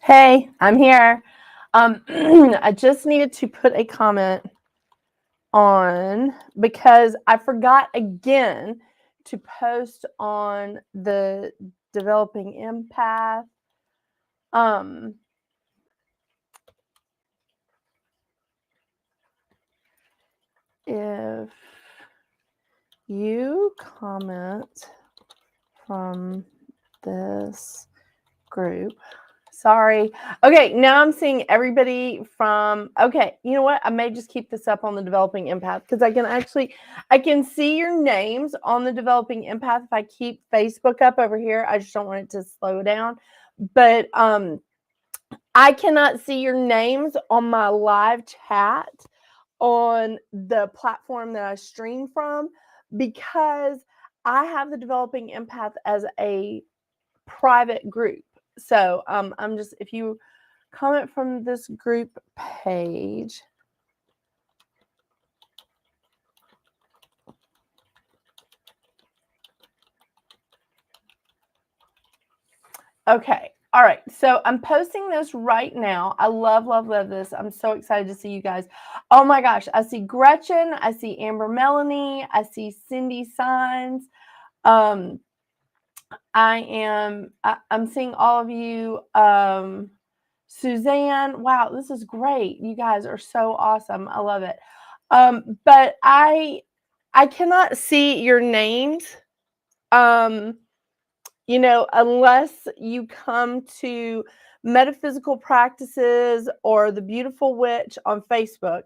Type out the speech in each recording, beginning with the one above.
Hey, I'm here. I just needed to put a comment on because I forgot again to post on the developing empath. If you comment from this group. Sorry. Okay, now I'm seeing everybody from, okay, you know what? I may just keep this up on the developing empath because I can see your names on the developing empath if I keep Facebook up over here. I just don't want it to slow down. But I cannot see your names on my live chat on the platform that I stream from because I have the developing empath as a private group. So I'm just, if you comment from this group page. Okay. All right. So I'm posting this right now. I love this. I'm so excited to see you guys. Oh my gosh. I see Gretchen. I see Amber Melanie. I see Cindy Signs. I'm seeing all of you. Suzanne, wow, this is great. You guys are so awesome. I love it. But I cannot see your names. Unless you come to Metaphysical Practices or The Beautiful Witch on Facebook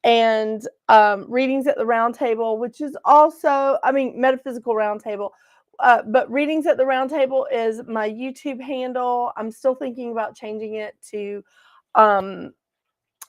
and Readings at the Round Table, which is also, Metaphysical Round Table. But Readings at the Round Table is my YouTube handle. I'm still thinking about changing it to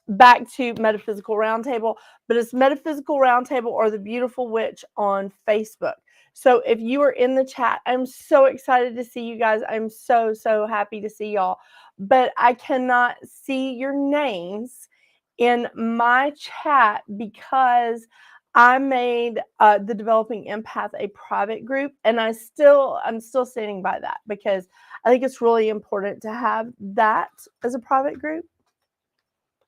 back to Metaphysical Roundtable, but it's Metaphysical Roundtable or The Beautiful Witch on Facebook. So if you are in the chat, I'm so excited to see you guys. I'm so happy to see y'all. But I cannot see your names in my chat because I made the Developing Empath a private group, and I'm still standing by that because I think it's really important to have that as a private group.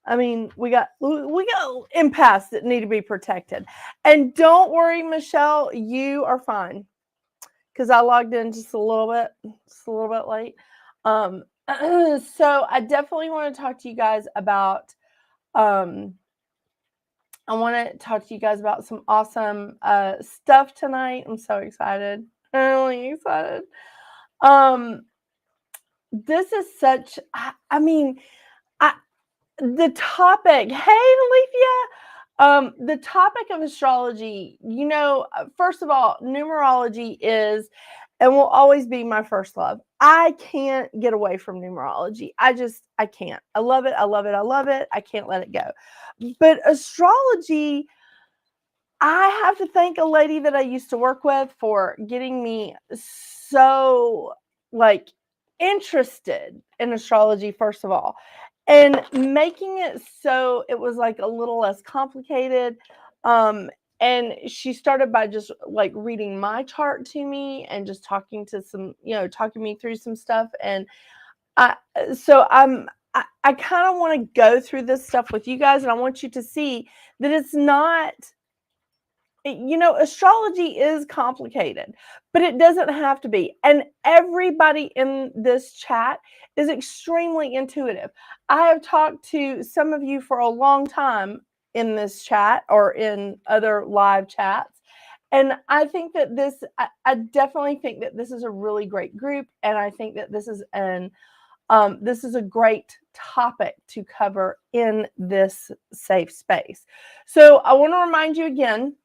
I mean, we got empaths that need to be protected. And don't worry, Michelle, you are fine. Because I logged in just a little bit late. So I definitely want to talk to you guys about some awesome stuff tonight. I'm so excited. I'm really excited. This is such, the topic, hey, Alethea, the topic of astrology, first of all, numerology is and will always be my first love. I can't get away from numerology. I can't. I love it. I can't let it go. But astrology, I have to thank a lady that I used to work with for getting me so interested in astrology, first of all, and making it so it was a little less complicated. And she started by just reading my chart to me and just talking me through some stuff. And I kind of want to go through this stuff with you guys, and I want you to see that it's not, astrology is complicated, but it doesn't have to be. And everybody in this chat is extremely intuitive. I have talked to some of you for a long time in this chat or in other live chats. And I think that I definitely think that this is a really great group. And I think that this is a great topic to cover in this safe space. So I want to remind you again,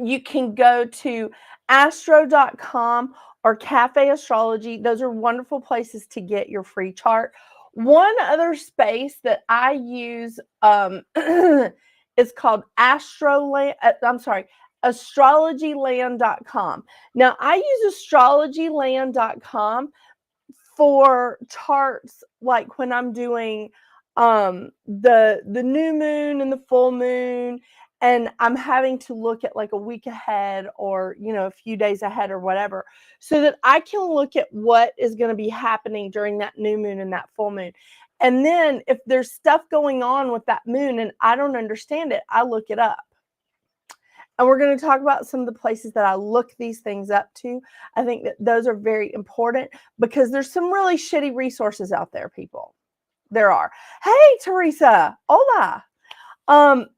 you can go to astro.com or Cafe Astrology. Those are wonderful places to get your free chart. One other space that I use is called astrologyland.com. Now, I use astrologyland.com for charts like when I'm doing the new moon and the full moon and I'm having to look at like a week ahead or, a few days ahead or whatever, so that I can look at what is going to be happening during that new moon and that full moon. And then if there's stuff going on with that moon and I don't understand it, I look it up. And we're going to talk about some of the places that I look these things up to. I think that those are very important because there's some really shitty resources out there, people. There are. Hey, Teresa. Hola.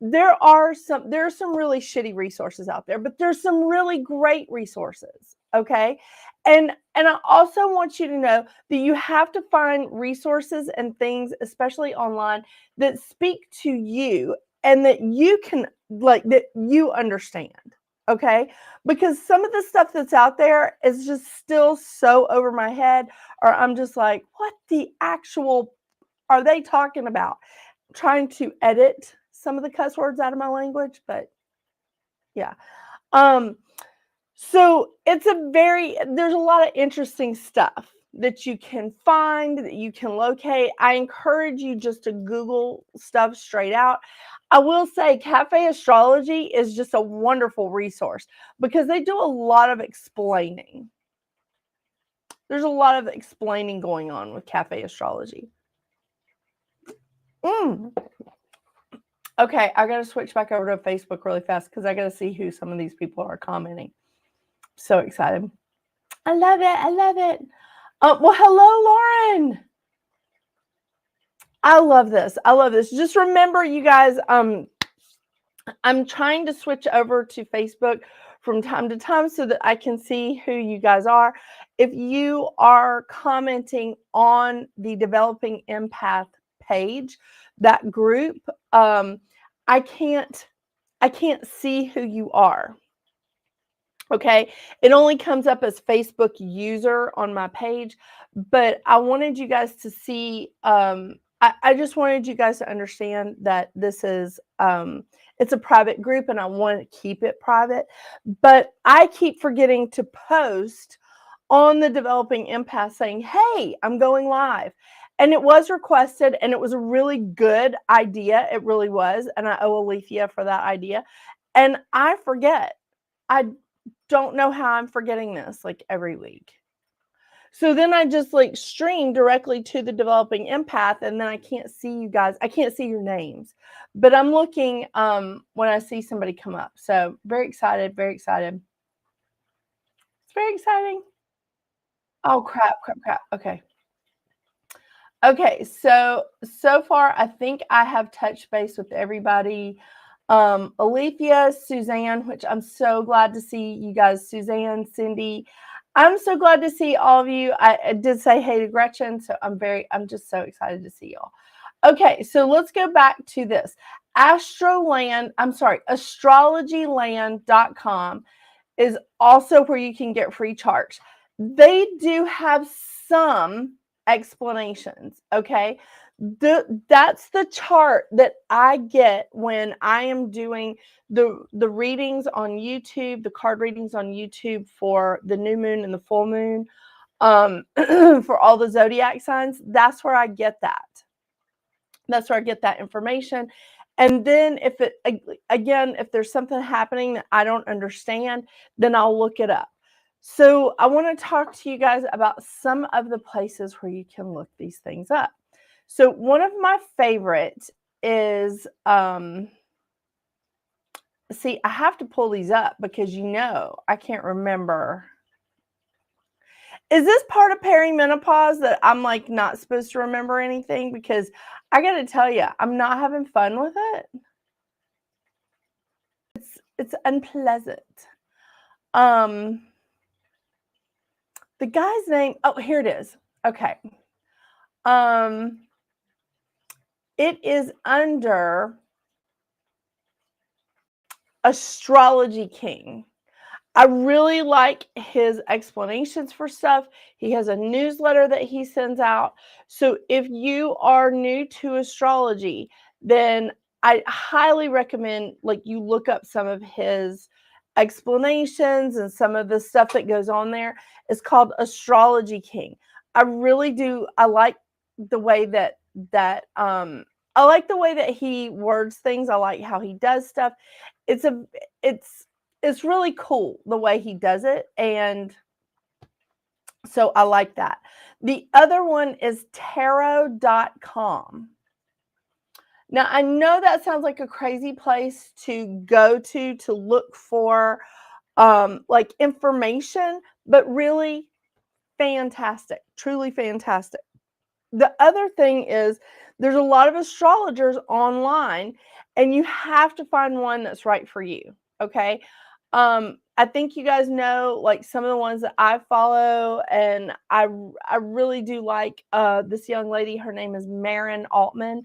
There are some really shitty resources out there, but there's some really great resources. Okay. And I also want you to know that you have to find resources and things, especially online, that speak to you and that you can that you understand. Okay. Because some of the stuff that's out there is just still so over my head, or I'm just like, what the actual are they talking about? I'm trying to edit some of the cuss words out of my language, but yeah. So there's a lot of interesting stuff that you can find, that you can locate. I encourage you just to Google stuff straight out. I will say Cafe Astrology is just a wonderful resource because they do a lot of explaining. There's a lot of explaining going on with Cafe Astrology. Okay, I got to switch back over to Facebook really fast because I got to see who some of these people are commenting. So excited. I love it. I love it. Well, hello, Lauren. I love this. I love this. Just remember, you guys, I'm trying to switch over to Facebook from time to time so that I can see who you guys are. If you are commenting on the Developing Empath page, that group, I can't see who you are. Okay, it only comes up as Facebook user on my page, but I wanted you guys to see, I just wanted you guys to understand that this is, it's a private group and I want to keep it private, but I keep forgetting to post on the Developing Empath saying, hey, I'm going live. And it was requested and it was a really good idea. It really was. And I owe Alethea for that idea. And I forget. I don't know how I'm forgetting this like every week. So then I just like stream directly to the Developing Empath and then I can't see you guys. I can't see your names, but I'm looking when I see somebody come up. So very excited, very excited. It's very exciting. Oh, crap. Okay. Okay. So far, I think I have touched base with everybody. Alethea, Suzanne, which I'm so glad to see you guys, Suzanne, Cindy. I'm so glad to see all of you. I did say hey to Gretchen, so I'm just so excited to see y'all. Okay, so let's go back to this. Astrologyland.com is also where you can get free charts. They do have some explanations, okay? That's the chart that I get when I am doing the readings on YouTube, the card readings on YouTube for the new moon and the full moon, for all the zodiac signs. That's where I get that. That's where I get that information. And then if there's something happening that I don't understand, then I'll look it up. So I want to talk to you guys about some of the places where you can look these things up. So one of my favorites is, see, I have to pull these up because I can't remember. Is this part of perimenopause that I'm like not supposed to remember anything? Because I got to tell you, I'm not having fun with it. It's unpleasant. The guy's name, oh, here it is. Okay. It is under Astrology King. I really like his explanations for stuff. He has a newsletter that he sends out. So if you are new to astrology, then I highly recommend you look up some of his explanations and some of the stuff that goes on there. It's called Astrology King. I really do. I like the way that I like the way that he words things. I like how he does stuff. It's really cool the way he does it, and so I like that. The other one is tarot.com. Now, I know that sounds like a crazy place to go to look for like information, but really fantastic, truly fantastic. The other thing is there's a lot of astrologers online, and you have to find one that's right for you. Okay. I think you guys know like some of the ones that I follow, and I really do like this young lady. Her name is Maren Altman,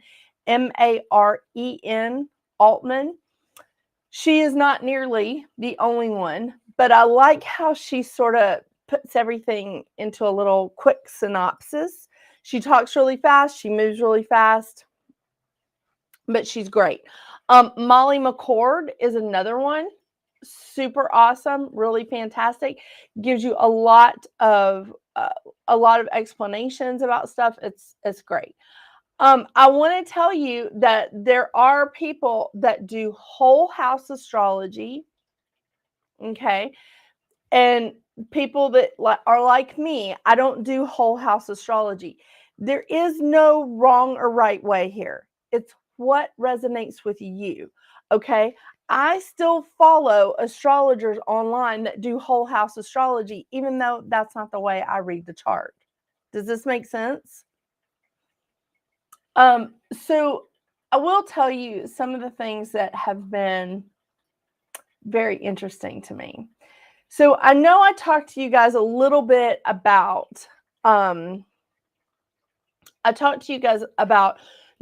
Maren Altman. She is not nearly the only one, but I like how she sort of puts everything into a little quick synopsis. She talks really fast. She moves really fast, but she's great. Molly McCord is another one. Super awesome, really fantastic. Gives you a lot of explanations about stuff. It's great. I want to tell you that there are people that do whole house astrology. Okay. And people that are like me, I don't do whole house astrology. There is no wrong or right way here. It's what resonates with you. Okay. I still follow astrologers online that do whole house astrology, even though that's not the way I read the chart. Does this make sense? So I will tell you some of the things that have been very interesting to me. So I know I talked to you guys a little bit about,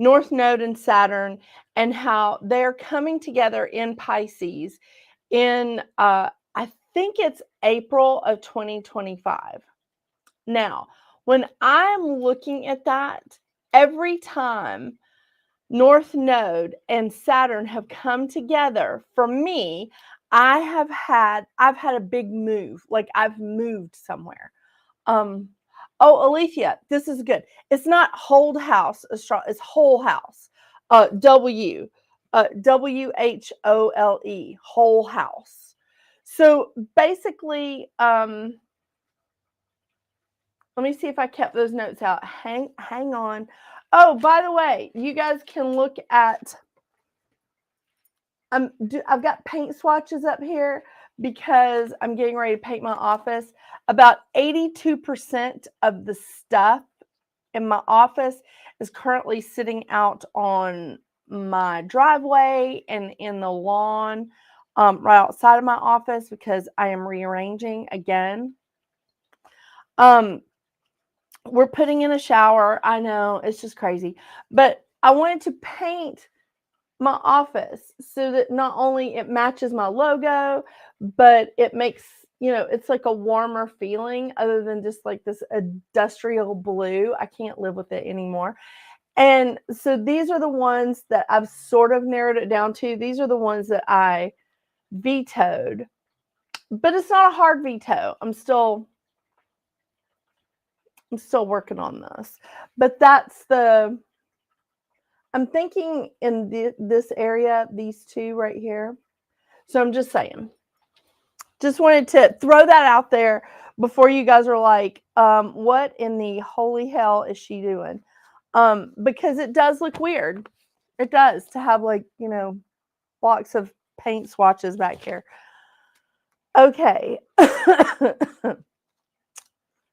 North Node and Saturn and how they're coming together in Pisces in, I think it's April of 2025. Now, when I'm looking at that, every time North Node and Saturn have come together, for me, I've had a big move. Like I've moved somewhere. Oh, Alethea, this is good. It's not whole house it's whole house. WHOLE, whole house. So basically, let me see if I kept those notes out. Hang on. Oh, by the way, you guys can look at, I've got paint swatches up here because I'm getting ready to paint my office. About 82% of the stuff in my office is currently sitting out on my driveway and in the lawn right outside of my office because I am rearranging again. We're putting in a shower. I know, it's just crazy. But I wanted to paint my office so that not only it matches my logo, but it makes, it's like a warmer feeling other than just like this industrial blue. I can't live with it anymore. And so these are the ones that I've sort of narrowed it down to. These are the ones that I vetoed. But it's not a hard veto. I'm still working on this. But I'm thinking in this area, these two right here. So I'm just saying. Just wanted to throw that out there before you guys are like, what in the holy hell is she doing? Because it does look weird. It does to have like, blocks of paint swatches back here. Okay.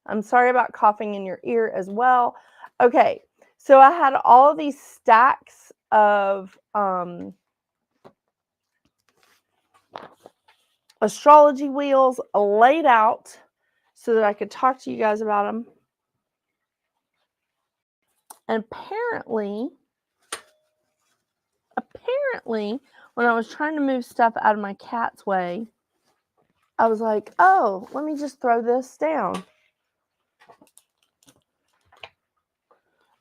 I'm sorry about coughing in your ear as well. Okay. So I had all of these stacks of astrology wheels laid out so that I could talk to you guys about them. And apparently, when I was trying to move stuff out of my cat's way, I was like, oh, let me just throw this down.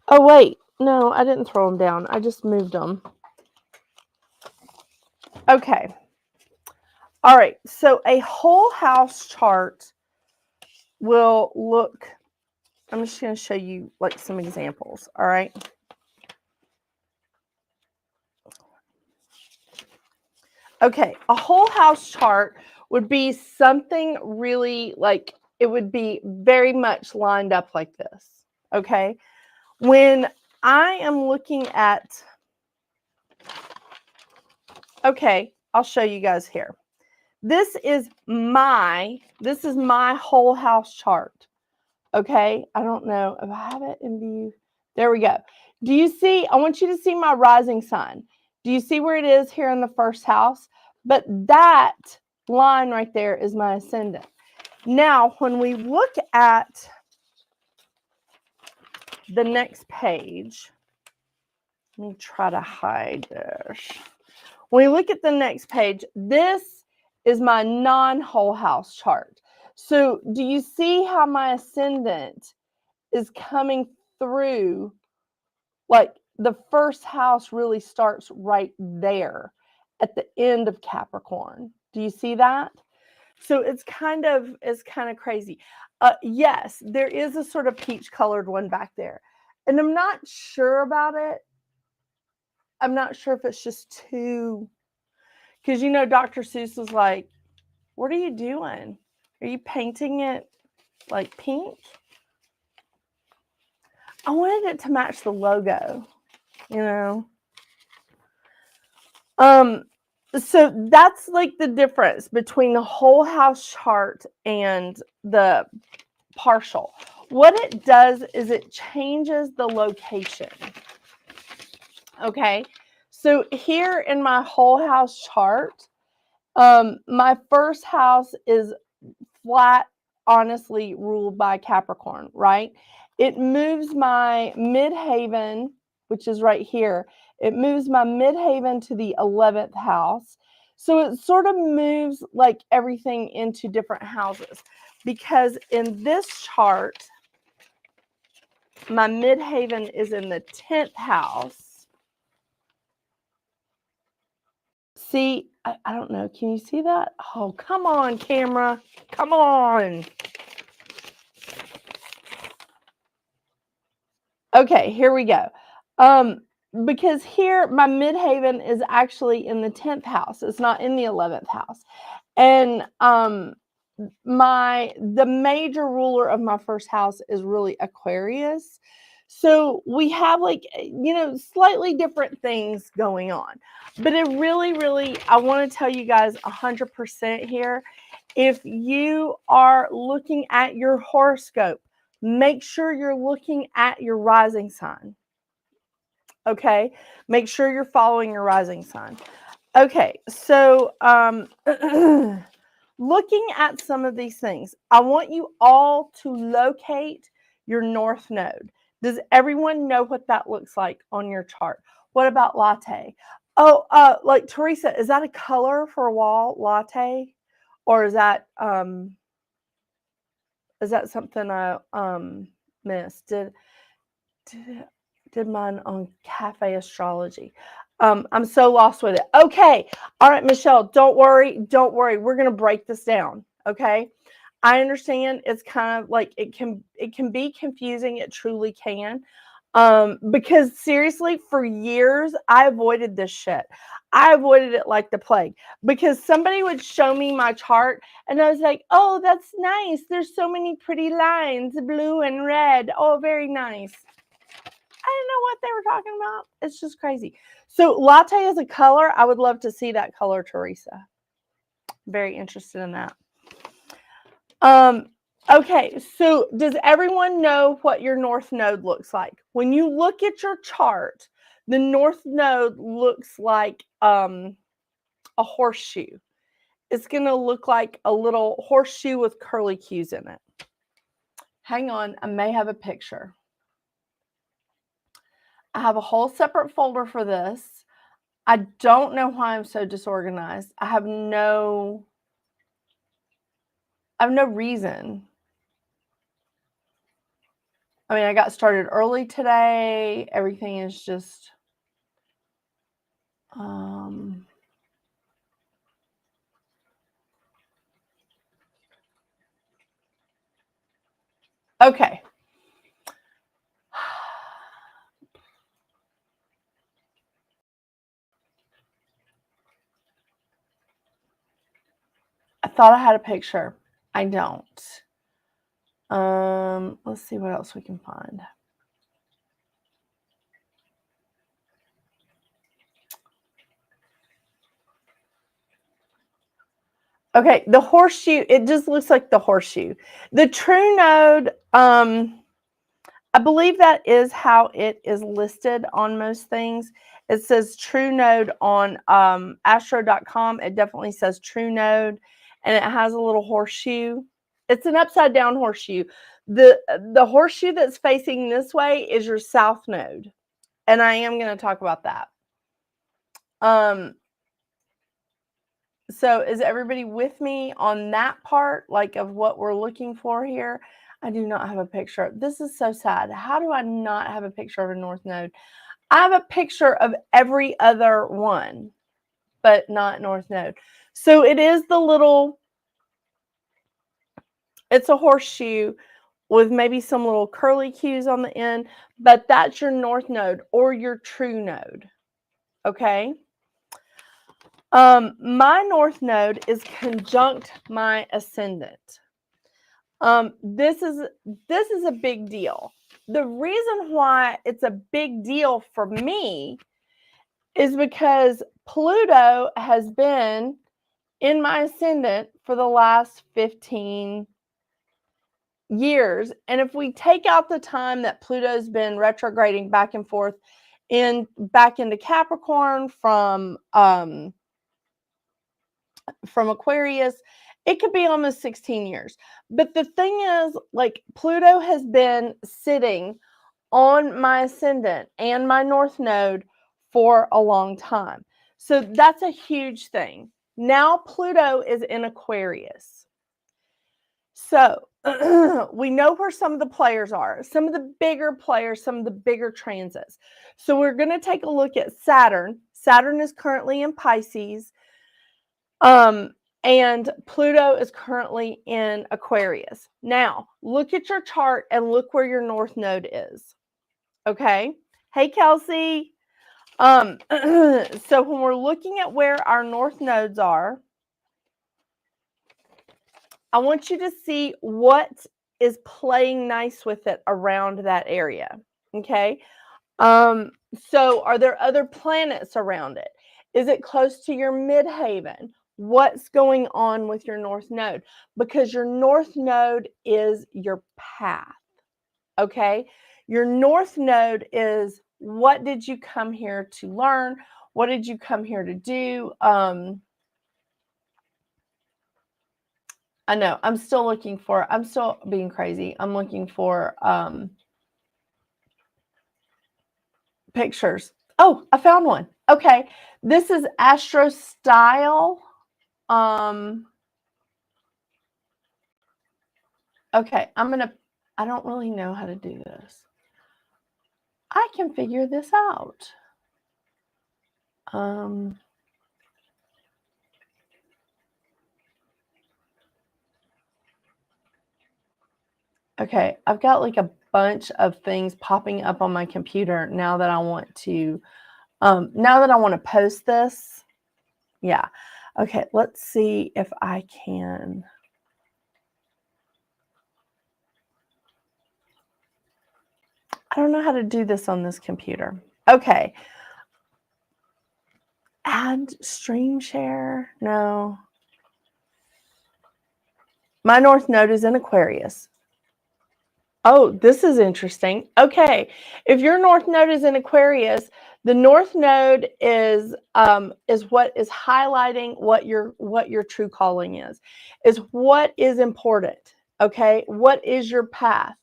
Oh, wait. No, I didn't throw them down. I just moved them. Okay. All right. So a whole house chart will look, I'm just going to show you like some examples. All right. Okay, a whole house chart would be something really like, it would be very much lined up like this. Okay, when I am looking at, okay, I'll show you guys here. This is my whole house chart. Okay, I don't know if I have it in view. There we go. Do you see? I want you to see my rising sign. Do you see where it is here in the first house? But that line right there is my ascendant. Now, when we look at the next page, let me try to hide this. When we look at the next page, this is my non-whole house chart. So do you see how my ascendant is coming through? Like the first house really starts right there at the end of Capricorn. Do you see that? So it's kind of crazy. Yes, there is a sort of peach colored one back there. And I'm not sure about it. I'm not sure if it's just too, because you know, Dr. Seuss was like, what are you doing? Are you painting it like pink? I wanted it to match the logo, you know. So that's like the difference between the whole house chart and the partial. What it does is it changes the location. Okay, so here in my whole house chart, my first house is flat, honestly ruled by Capricorn, right? It moves my midhaven, which is right here. It moves my midhaven to the 11th house. So it sort of moves like everything into different houses, because in this chart, my midhaven is in the 10th house. See, I don't know. Can you see that? Oh, come on, camera. Come on. Okay, here we go. Because here my midhaven is actually in the 10th house. It's not in the 11th house. And the major ruler of my first house is really Aquarius. So we have like, you know, slightly different things going on. But it really, I want to tell you guys 100% here. If you are looking at your horoscope, make sure you're looking at your rising sign. Okay, make sure you're following your rising sign. Okay, so looking at some of these things, I want you all to locate your north node. Does everyone know what that looks like on your chart? What about latte? Oh, like Teresa, is that a color for a wall, latte? Or is that something I missed? Did mine on Cafe Astrology. I'm so lost with it. Okay. All right, Michelle, don't worry. Don't worry. We're going to break this down. Okay. I understand it's kind of like it can be confusing. It truly can. Because seriously, for years, I avoided this shit. I avoided it like the plague, because somebody would show me my chart and I was like, oh, that's nice. There's so many pretty lines, blue and red. Oh, very nice. I didn't know what they were talking about. It's just crazy. So latte is a color. I would love to see that color, Teresa. Very interested in that. Okay, so does everyone know what your north node looks like? When you look at your chart, the north node looks like a horseshoe. It's going to look like a little horseshoe with curly cues in it. Hang on, I may have a picture. I have a whole separate folder for this. I don't know why I'm so disorganized. I have no reason. I mean, I got started early today. Everything is just okay. thought I had a picture. I don't. Let's see what else we can find. Okay, the horseshoe, it just looks like the horseshoe. The true node, I believe that is how it is listed on most things. It says true node on astro.com. It definitely says true node, and it has a little horseshoe. It's an upside down horseshoe. The horseshoe that's facing this way is your south node, and I am going to talk about that. So is everybody with me on that part, like of what we're looking for here? I do not have a picture. This is so sad. How do I not have a picture of a north node? I have a picture of every other one, but not north node. So it is the little, it's a horseshoe with maybe some little curly cues on the end, but that's your north node or your true node. Okay. My north node is conjunct my ascendant. This is a big deal. The reason why it's a big deal for me is because Pluto has been in my ascendant for the last 15 years. And if we take out the time that Pluto's been retrograding back and forth back into Capricorn from Aquarius, it could be almost 16 years. But the thing is, like, Pluto has been sitting on my ascendant and my north node for a long time. So that's a huge thing. Now Pluto is in Aquarius. So we know where some of the players are, some of the bigger players, some of the bigger transits. So we're going to take a look at Saturn. Saturn is currently in Pisces. And Pluto is currently in Aquarius. Now, look at your chart and look where your north node is. Okay? Hey, Kelsey. So when we're looking at where our north nodes are, I want you to see what is playing nice with it around that area. Okay? So are there other planets around it? Is it close to your midheaven? What's going on with your north node? Because your north node is your path. Okay? Your north node is, what did you come here to learn? What did you come here to do? I know, I'm still being crazy. I'm looking for pictures. Oh, I found one. Okay. This is Astro Style. Okay, I don't really know how to do this. I can figure this out. Okay, I've got like a bunch of things popping up on my computer now that I want to post this. Yeah. Okay, let's see if I can. I don't know how to do this on this computer. Okay. Add stream share. No. My north node is in Aquarius. Oh, this is interesting. Okay. If your north node is in Aquarius, the north node is what is highlighting what your true calling is what is important. Okay. What is your path?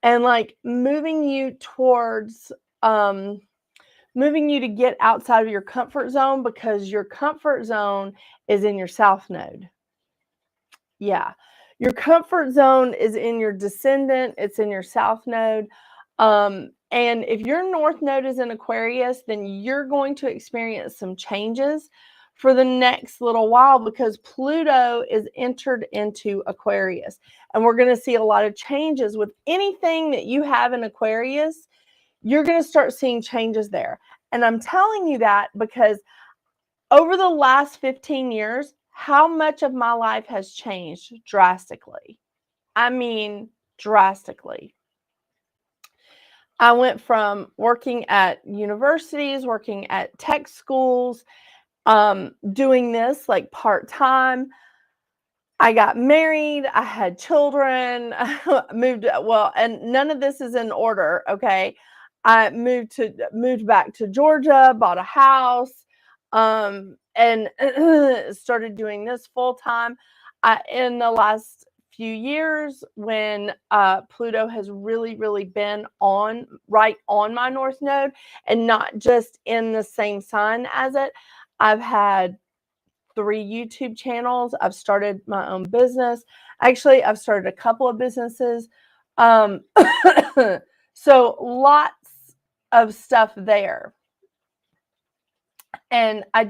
And like moving you towards moving you to get outside of your comfort zone, because your comfort zone is in your south node. Yeah. Your comfort zone is in your descendant. It's in your south node. And if your north node is in Aquarius, then you're going to experience some changes for the next little while, because Pluto is entered into Aquarius. And we're going to see a lot of changes with anything that you have in Aquarius. You're going to start seeing changes there. And I'm telling you that because over the last 15 years, how much of my life has changed drastically. I mean, drastically. I went from working at universities, working at tech schools, doing this like part-time. I got married, I had children, moved, well, and none of this is in order, okay? I moved back to Georgia, bought a house, and started doing this full time. In the last few years, when Pluto has really been right on my North Node and not just in the same sign as it, I've had 3 YouTube channels. I've started my own business. Actually, I've started a couple of businesses. So lots of stuff there. And I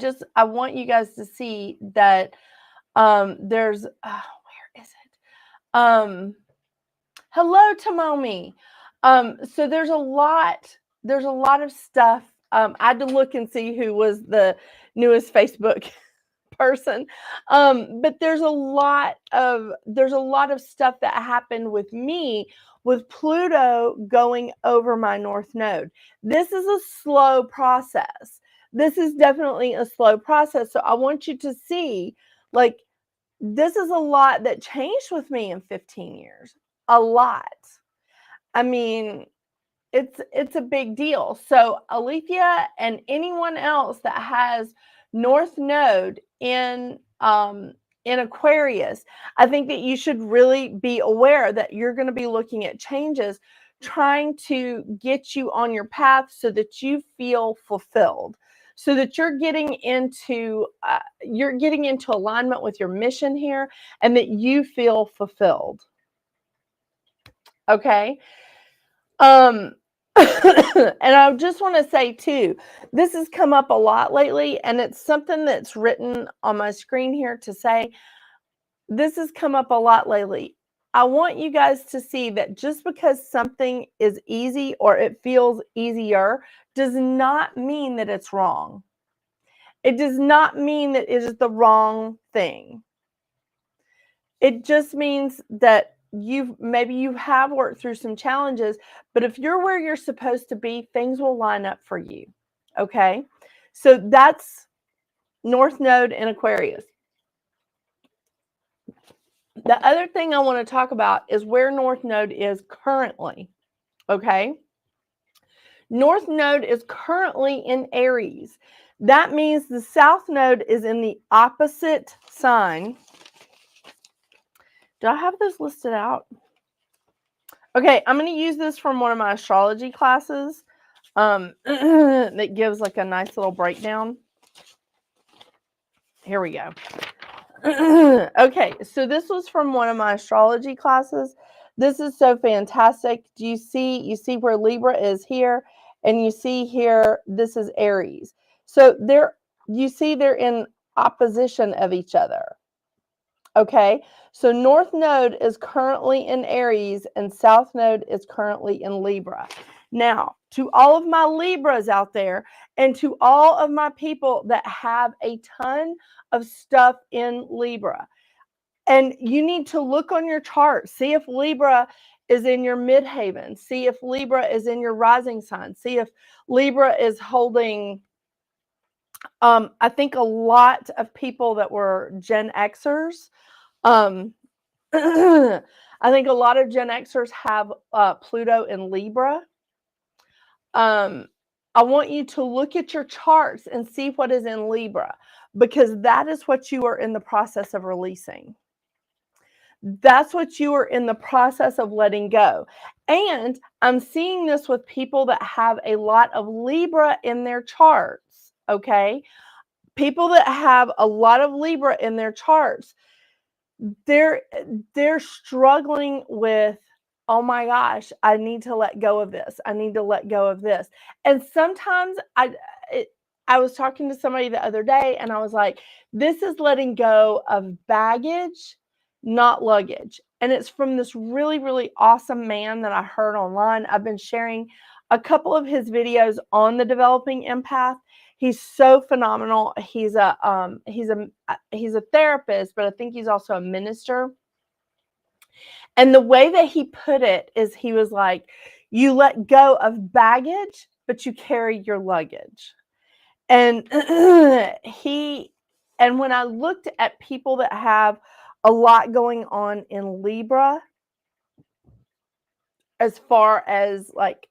want you guys to see that there's, where is it? Hello, Tomomi. So there's a lot of stuff. I had to look and see who was the newest Facebook person. But there's a lot of stuff that happened with me with Pluto going over my North Node. This is a slow process. This is definitely a slow process. So I want you to see, like, this is a lot that changed with me in 15 years. A lot. I mean, it's a big deal. So Alethea and anyone else that has North Node in Aquarius, I think that you should really be aware that you're going to be looking at changes trying to get you on your path so that you feel fulfilled, so that you're getting into alignment with your mission here and that you feel fulfilled. Okay? And I just want to say too, this has come up a lot lately, and it's something that's written on my screen here to say, this has come up a lot lately. I want you guys to see that just because something is easy or it feels easier does not mean that it's wrong. It does not mean that it is the wrong thing. It just means that maybe you have worked through some challenges, but if you're where you're supposed to be, things will line up for you. Okay? So that's North Node in Aquarius. The other thing I want to talk about is where North Node is currently. Okay? North Node is currently in Aries. That means the South Node is in the opposite sign. Do I have this listed out? Okay, I'm going to use this from one of my astrology classes that gives like a nice little breakdown. Here we go. Okay, so this was from one of my astrology classes. This is so fantastic. Do you see where Libra is here, and you see here this is Aries. So you see they're in opposition of each other. Okay, so North Node is currently in Aries and South Node is currently in Libra. Now, to all of my Libras out there and to all of my people that have a ton of stuff in Libra, and you need to look on your chart, see if Libra is in your midhaven, see if Libra is in your rising sign, see if Libra is holding, I think a lot of people that were Gen Xers, I think a lot of Gen Xers have Pluto in Libra. I want you to look at your charts and see what is in Libra, because that is what you are in the process of releasing. That's what you are in the process of letting go. And I'm seeing this with people that have a lot of Libra in their charts, okay? People that have a lot of Libra in their charts, they're struggling with, oh my gosh, I need to let go of this. I need to let go of this. And sometimes I was talking to somebody the other day and I was like, this is letting go of baggage, not luggage. and it's from this really, really awesome man that I heard online. I've been sharing a couple of his videos on the developing empath. He's so phenomenal. He's a therapist, but I think he's also a minister. And the way that he put it is, he was like, you let go of baggage, but you carry your luggage. And and when I looked at people that have a lot going on in Libra, as far as like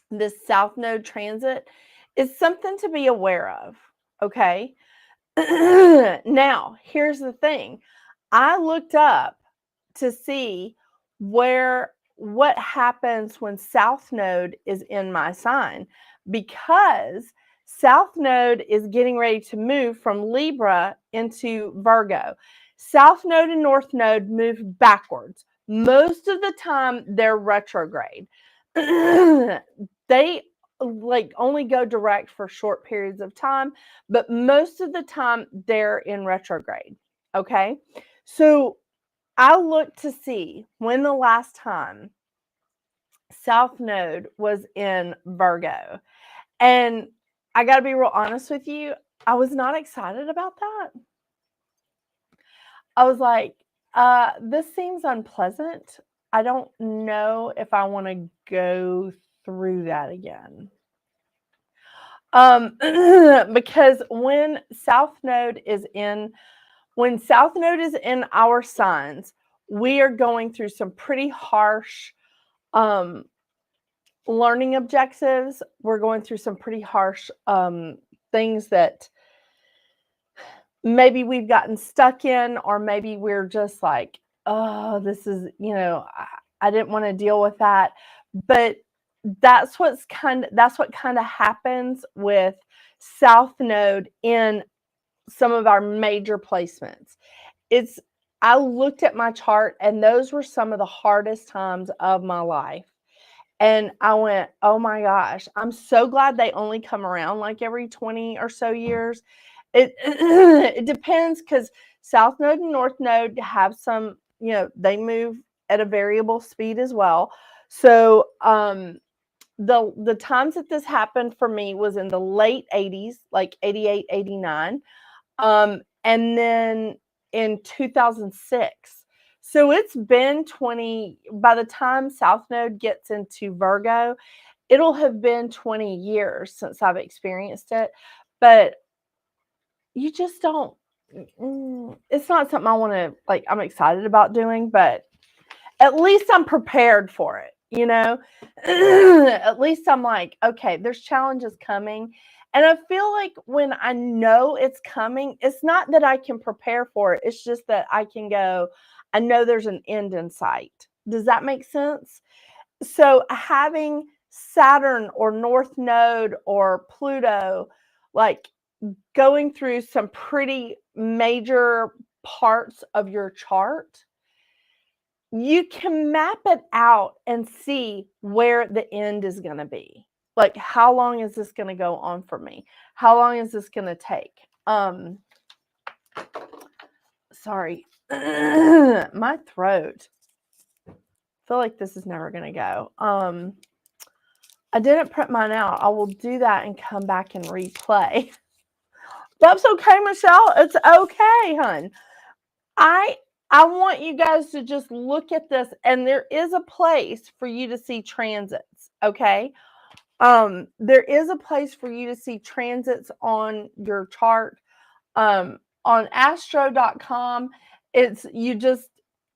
this South Node transit, is something to be aware of. Okay. Now, here's the thing. I looked up to see what happens when South Node is in my sign, because South Node is getting ready to move from Libra into Virgo. South Node and North Node move backwards. Most of the time, they're retrograde. They like only go direct for short periods of time, but most of the time they're in retrograde. Okay. So I looked to see when the last time South Node was in Virgo. And I got to be real honest with you, I was not excited about that. I was like, this seems unpleasant. I don't know if I want to go through that again. Because when South Node is in our signs, we are going through some pretty harsh learning objectives. We're going through some pretty harsh things that maybe we've gotten stuck in, or maybe we're just like, oh, this is, I didn't want to deal with that. But that's what kind of happens with South Node in some of our major placements. I looked at my chart, and those were some of the hardest times of my life. And I went, oh my gosh, I'm so glad they only come around like every 20 or so years. It depends, because South Node and North Node have some, they move at a variable speed as well. So the times that this happened for me was in the late 80s, like 88, 89. And then in 2006. So it's been 20, by the time South Node gets into Virgo, it'll have been 20 years since I've experienced it. But you just don't, it's not something I want to, like, I'm excited about doing, but at least I'm prepared for it, At least I'm like, okay, there's challenges coming. And I feel like when I know it's coming, it's not that I can prepare for it. It's just that I can go, I know there's an end in sight. Does that make sense? So having Saturn or North Node or Pluto, like, going through some pretty major parts of your chart, you can map it out and see where the end is going to be. Like, how long is this going to go on for me? How long is this going to take? Sorry, my throat. I feel like this is never going to go. I didn't print mine out. I will do that and come back and replay. That's okay, Michelle. It's okay, hun. I want you guys to just look at this, and there is a place for you to see transits, okay? There is a place for you to see transits on your chart. On astro.com, you just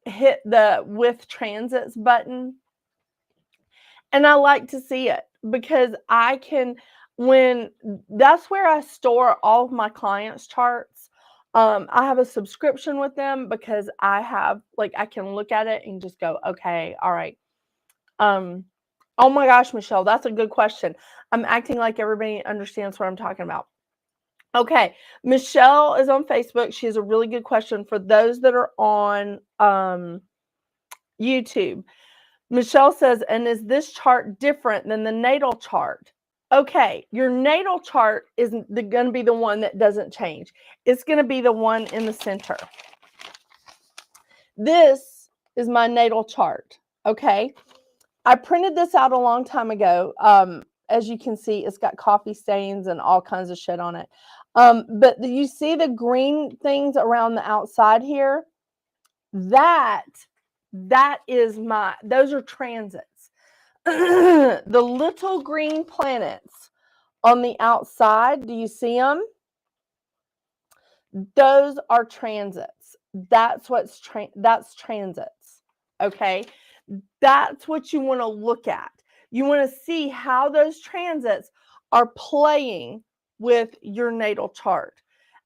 hit the with transits button. And I like to see it, because that's where I store all of my clients' charts. I have a subscription with them, because I can look at it and just go, okay, all right. Oh my gosh, Michelle, that's a good question. I'm acting like everybody understands what I'm talking about. Okay, Michelle is on Facebook. She has a really good question for those that are on YouTube. Michelle says, and is this chart different than the natal chart? Okay, your natal chart is going to be the one that doesn't change. It's going to be the one in the center. This is my natal chart. Okay. I printed this out a long time ago. As you can see, it's got coffee stains and all kinds of shit on it. But you see the green things around the outside here? That is those are transits. The little green planets on the outside, do you see them? Those are transits. That's transits. Okay? That's what you want to look at. You want to see how those transits are playing with your natal chart.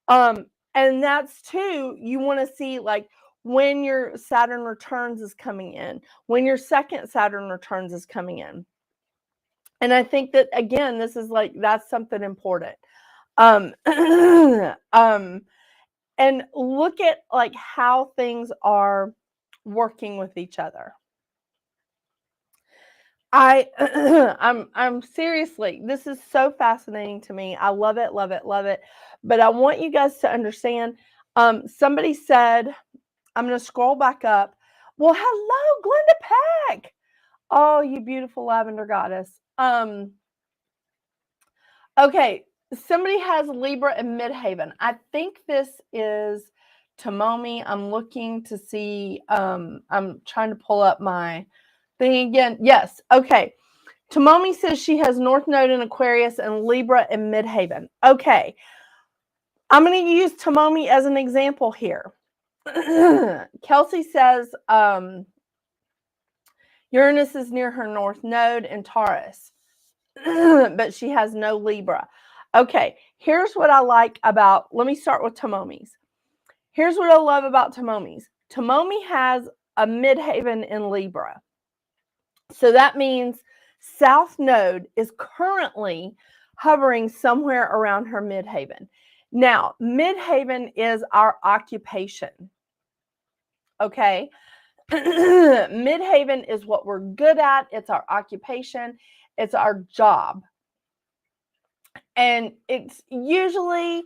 And that's too, you want to see like when your Saturn returns is coming in, when your second Saturn returns is coming in. And I think that, again, this is like, that's something important. And look at like how things are working with each other. I'm seriously, this is so fascinating to me. I love it, love it, love it. But I want you guys to understand, somebody said, I'm going to scroll back up. Well, hello, Glenda Peck. Oh, you beautiful lavender goddess. Okay, somebody has Libra in Midhaven. I think this is Tomomi. I'm looking to see, I'm trying to pull up my thing again. Yes, okay. Tomomi says she has North Node in Aquarius and Libra in Midhaven. Okay, I'm going to use Tomomi as an example here. Kelsey says Uranus is near her North Node in Taurus, but she has no Libra. Okay, here's what I like about, let me start with Tomomi's. Here's what I love about Tomomi's. Tomomi has a Midhaven in Libra. So that means South Node is currently hovering somewhere around her Midhaven. Now, Midhaven is our occupation. Okay? Midhaven is what we're good at. It's our occupation. It's our job. And it's usually,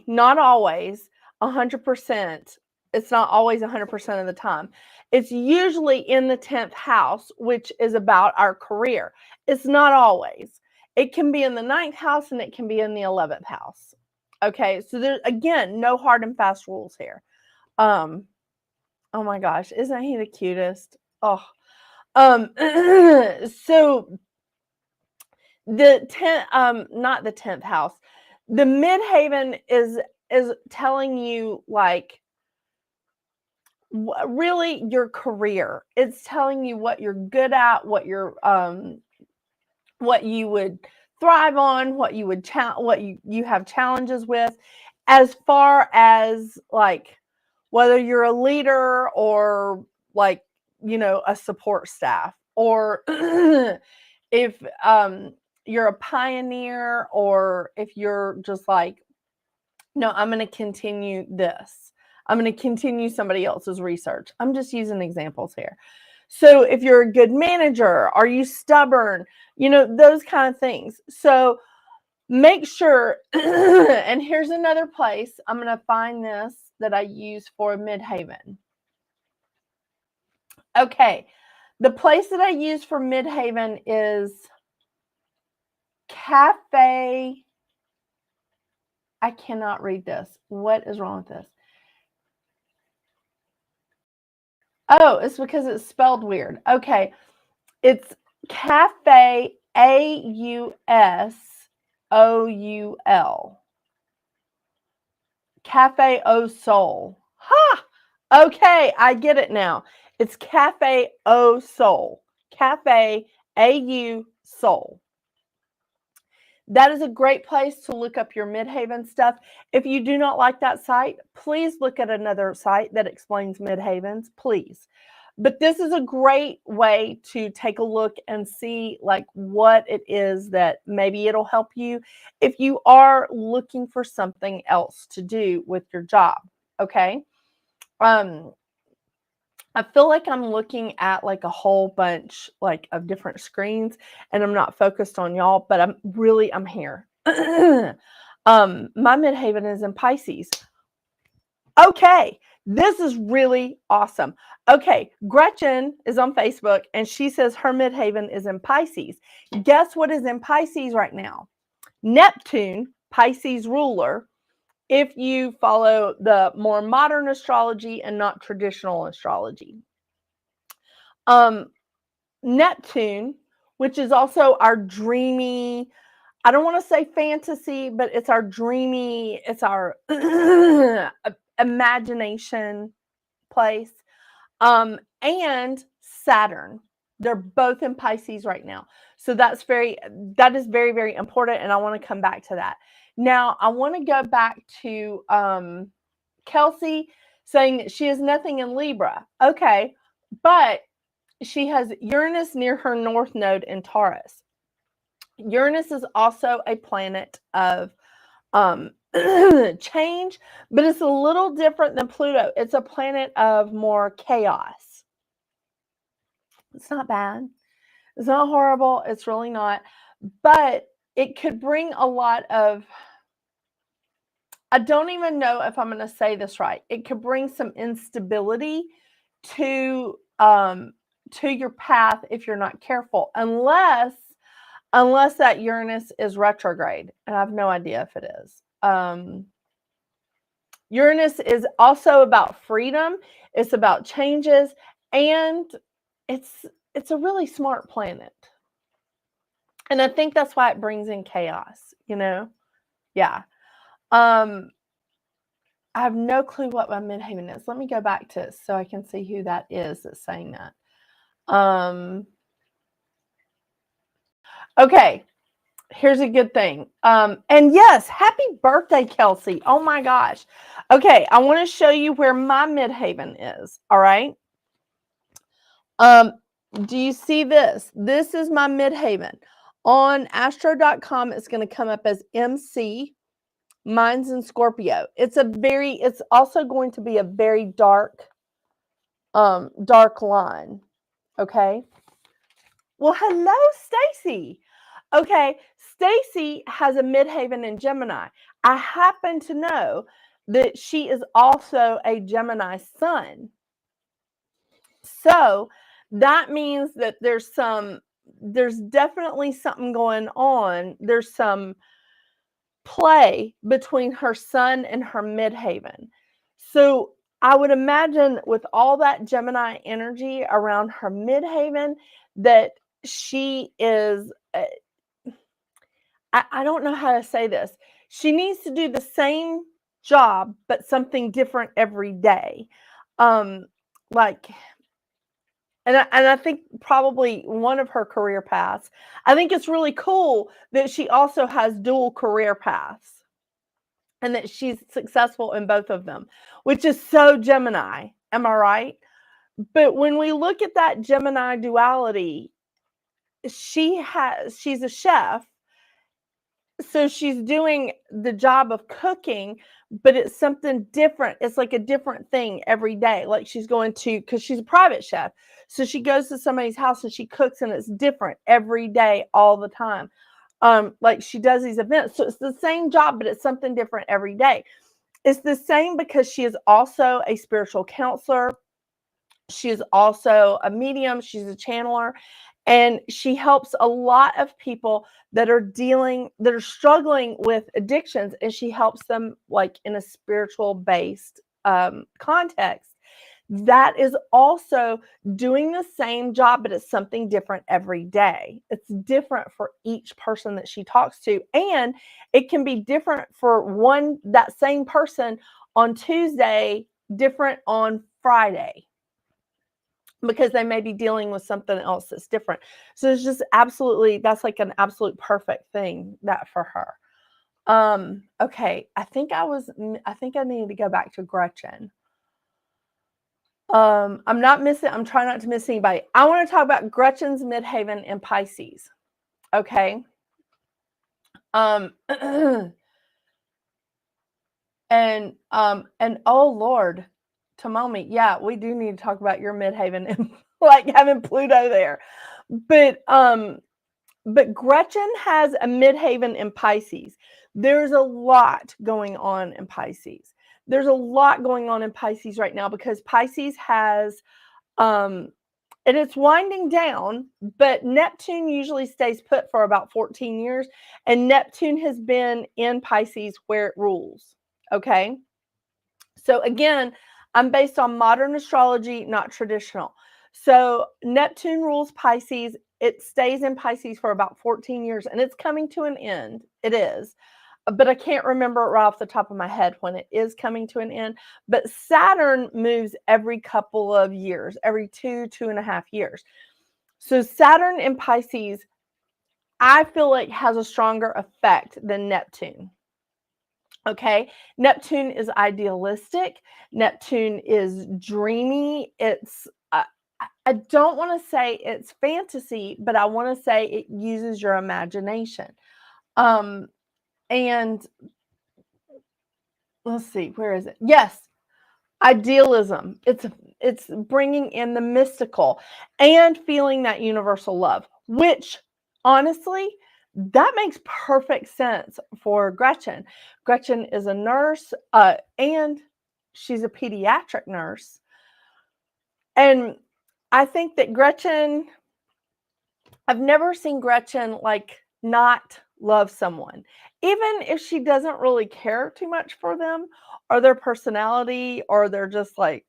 not always 100%. It's not always 100% of the time. It's usually in the 10th house, which is about our career. It's not always. It can be in the 9th house and it can be in the 11th house. Okay, so there's, again, no hard and fast rules here. Oh my gosh, isn't he the cutest? Oh, so the 10th, not the 10th house, the Midhaven is telling you like really your career. It's telling you what you're good at, what you're what you would thrive on, what you would what you have challenges with, as far as like whether you're a leader or like, you know, a support staff, or if you're a pioneer, or if you're just like, no, I'm going to continue this. I'm going to continue somebody else's research. I'm just using examples here. So if you're a good manager, are you stubborn? You know, those kind of things. So make sure, and here's another place. I'm going to find this that I use for Midhaven. Okay. The place that I use for Midhaven is Cafe. I cannot read this. What is wrong with this? Oh, it's because it's spelled weird. Okay. It's Cafe Ausoul. Cafe Au Sol. Ha! Okay, I get it now. It's Cafe Au Sol. Cafe AU Sol. That is a great place to look up your Midhaven stuff. If you do not like that site, please look at another site that explains Midhavens, please. But this is a great way to take a look and see like what it is that maybe it'll help you if you are looking for something else to do with your job. Okay. I feel like I'm looking at like a whole bunch like of different screens and I'm not focused on y'all, but I'm here. My Midhaven is in Pisces. Okay, this is really awesome. Okay, Gretchen is on Facebook and she says her midhaven is in Pisces. Guess what is in Pisces right now? Neptune, Pisces ruler, if you follow the more modern astrology and not traditional astrology. Neptune, which is also our dreamy, I don't want to say fantasy, but it's our dreamy, it's our imagination place. And Saturn. They're both in Pisces right now. So that is very, very important. And I want to come back to that. Now, I want to go back to Kelsey saying that she has nothing in Libra. Okay, but she has Uranus near her north node in Taurus. Uranus is also a planet of change, but it's a little different than Pluto. It's a planet of more chaos. It's not bad. It's not horrible. It's really not. But it could bring a lot of, I don't even know if I'm going to say this right. It could bring some instability to your path if you're not careful, unless that Uranus is retrograde, and I have no idea if it is. Uranus is also about freedom. It's about changes, and it's a really smart planet. And I think that's why it brings in chaos, you know? Yeah. I have no clue what my midhaven is. Let me go back to it so I can see who that is that's saying that. Okay, here's a good thing. And yes, happy birthday, Kelsey. Oh my gosh. Okay, I want to show you where my midhaven is. All right. Do you see this? This is my midhaven. On astro.com, it's going to come up as MC. Mine's in Scorpio. It's also going to be a very dark line. Okay. Well, hello, Stacy. Okay, Stacy has a midhaven in Gemini. I happen to know that she is also a Gemini sun. So that means that there's definitely something going on. There's some play between her sun and her midhaven. So I would imagine with all that Gemini energy around her midhaven that she is, I don't know how to say this. She needs to do the same job, but something different every day. And I think probably one of her career paths, I think it's really cool that she also has dual career paths and that she's successful in both of them, which is so Gemini. Am I right? But when we look at that Gemini duality, she's a chef. So she's doing the job of cooking, but it's something different. It's like a different thing every day. Like she's going to, because she's a private chef. So she goes to somebody's house and she cooks, and it's different every day, all the time. Like she does these events. So it's the same job, but it's something different every day. It's the same because she is also a spiritual counselor. She is also a medium. She's a channeler. And she helps a lot of people that are struggling with addictions, and she helps them like in a spiritual based context. That is also doing the same job, but it's something different every day. It's different for each person that she talks to, and it can be different for that same person on Tuesday, different on Friday, because they may be dealing with something else that's different. So it's just that's like an absolute perfect thing that for her. Okay, I think I needed to go back to Gretchen. I'm trying not to miss anybody. I want to talk about Gretchen's midhaven in Pisces. Okay. And oh Lord, Tomomi, yeah, we do need to talk about your midhaven and like having Pluto there. But Gretchen has a midhaven in Pisces. There's a lot going on in Pisces. there's a lot going on in Pisces right now because Pisces has, and it's winding down, but Neptune usually stays put for about 14 years. And Neptune has been in Pisces where it rules. Okay. So again, I'm based on modern astrology, not traditional. So Neptune rules Pisces. It stays in Pisces for about 14 years and it's coming to an end. It is. But I can't remember it right off the top of my head when it is coming to an end. But Saturn moves every couple of years, every 2.5 years. So Saturn in Pisces, I feel like has a stronger effect than Neptune. Okay, Neptune is idealistic. Neptune is dreamy. It's, I don't want to say it's fantasy, but I want to say it uses your imagination. And let's see, where is it? Yes, idealism. It's bringing in the mystical and feeling that universal love, which honestly, that makes perfect sense for Gretchen. Gretchen is a nurse, and she's a pediatric nurse. And I think that Gretchen, I've never seen Gretchen like not love someone, even if she doesn't really care too much for them or their personality, or they're just like,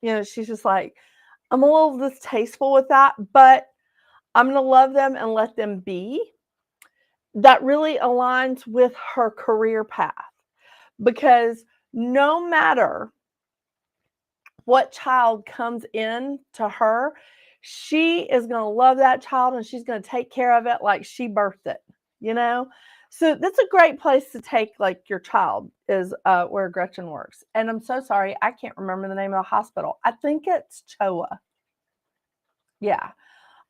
she's just like, I'm a little distasteful with that, but I'm going to love them and let them be. That really aligns with her career path, because no matter what child comes in to her, she is going to love that child and she's going to take care of it like she birthed it, So that's a great place to take like your child, is where Gretchen works. And I'm so sorry, I can't remember the name of the hospital. I think it's Choa. Yeah.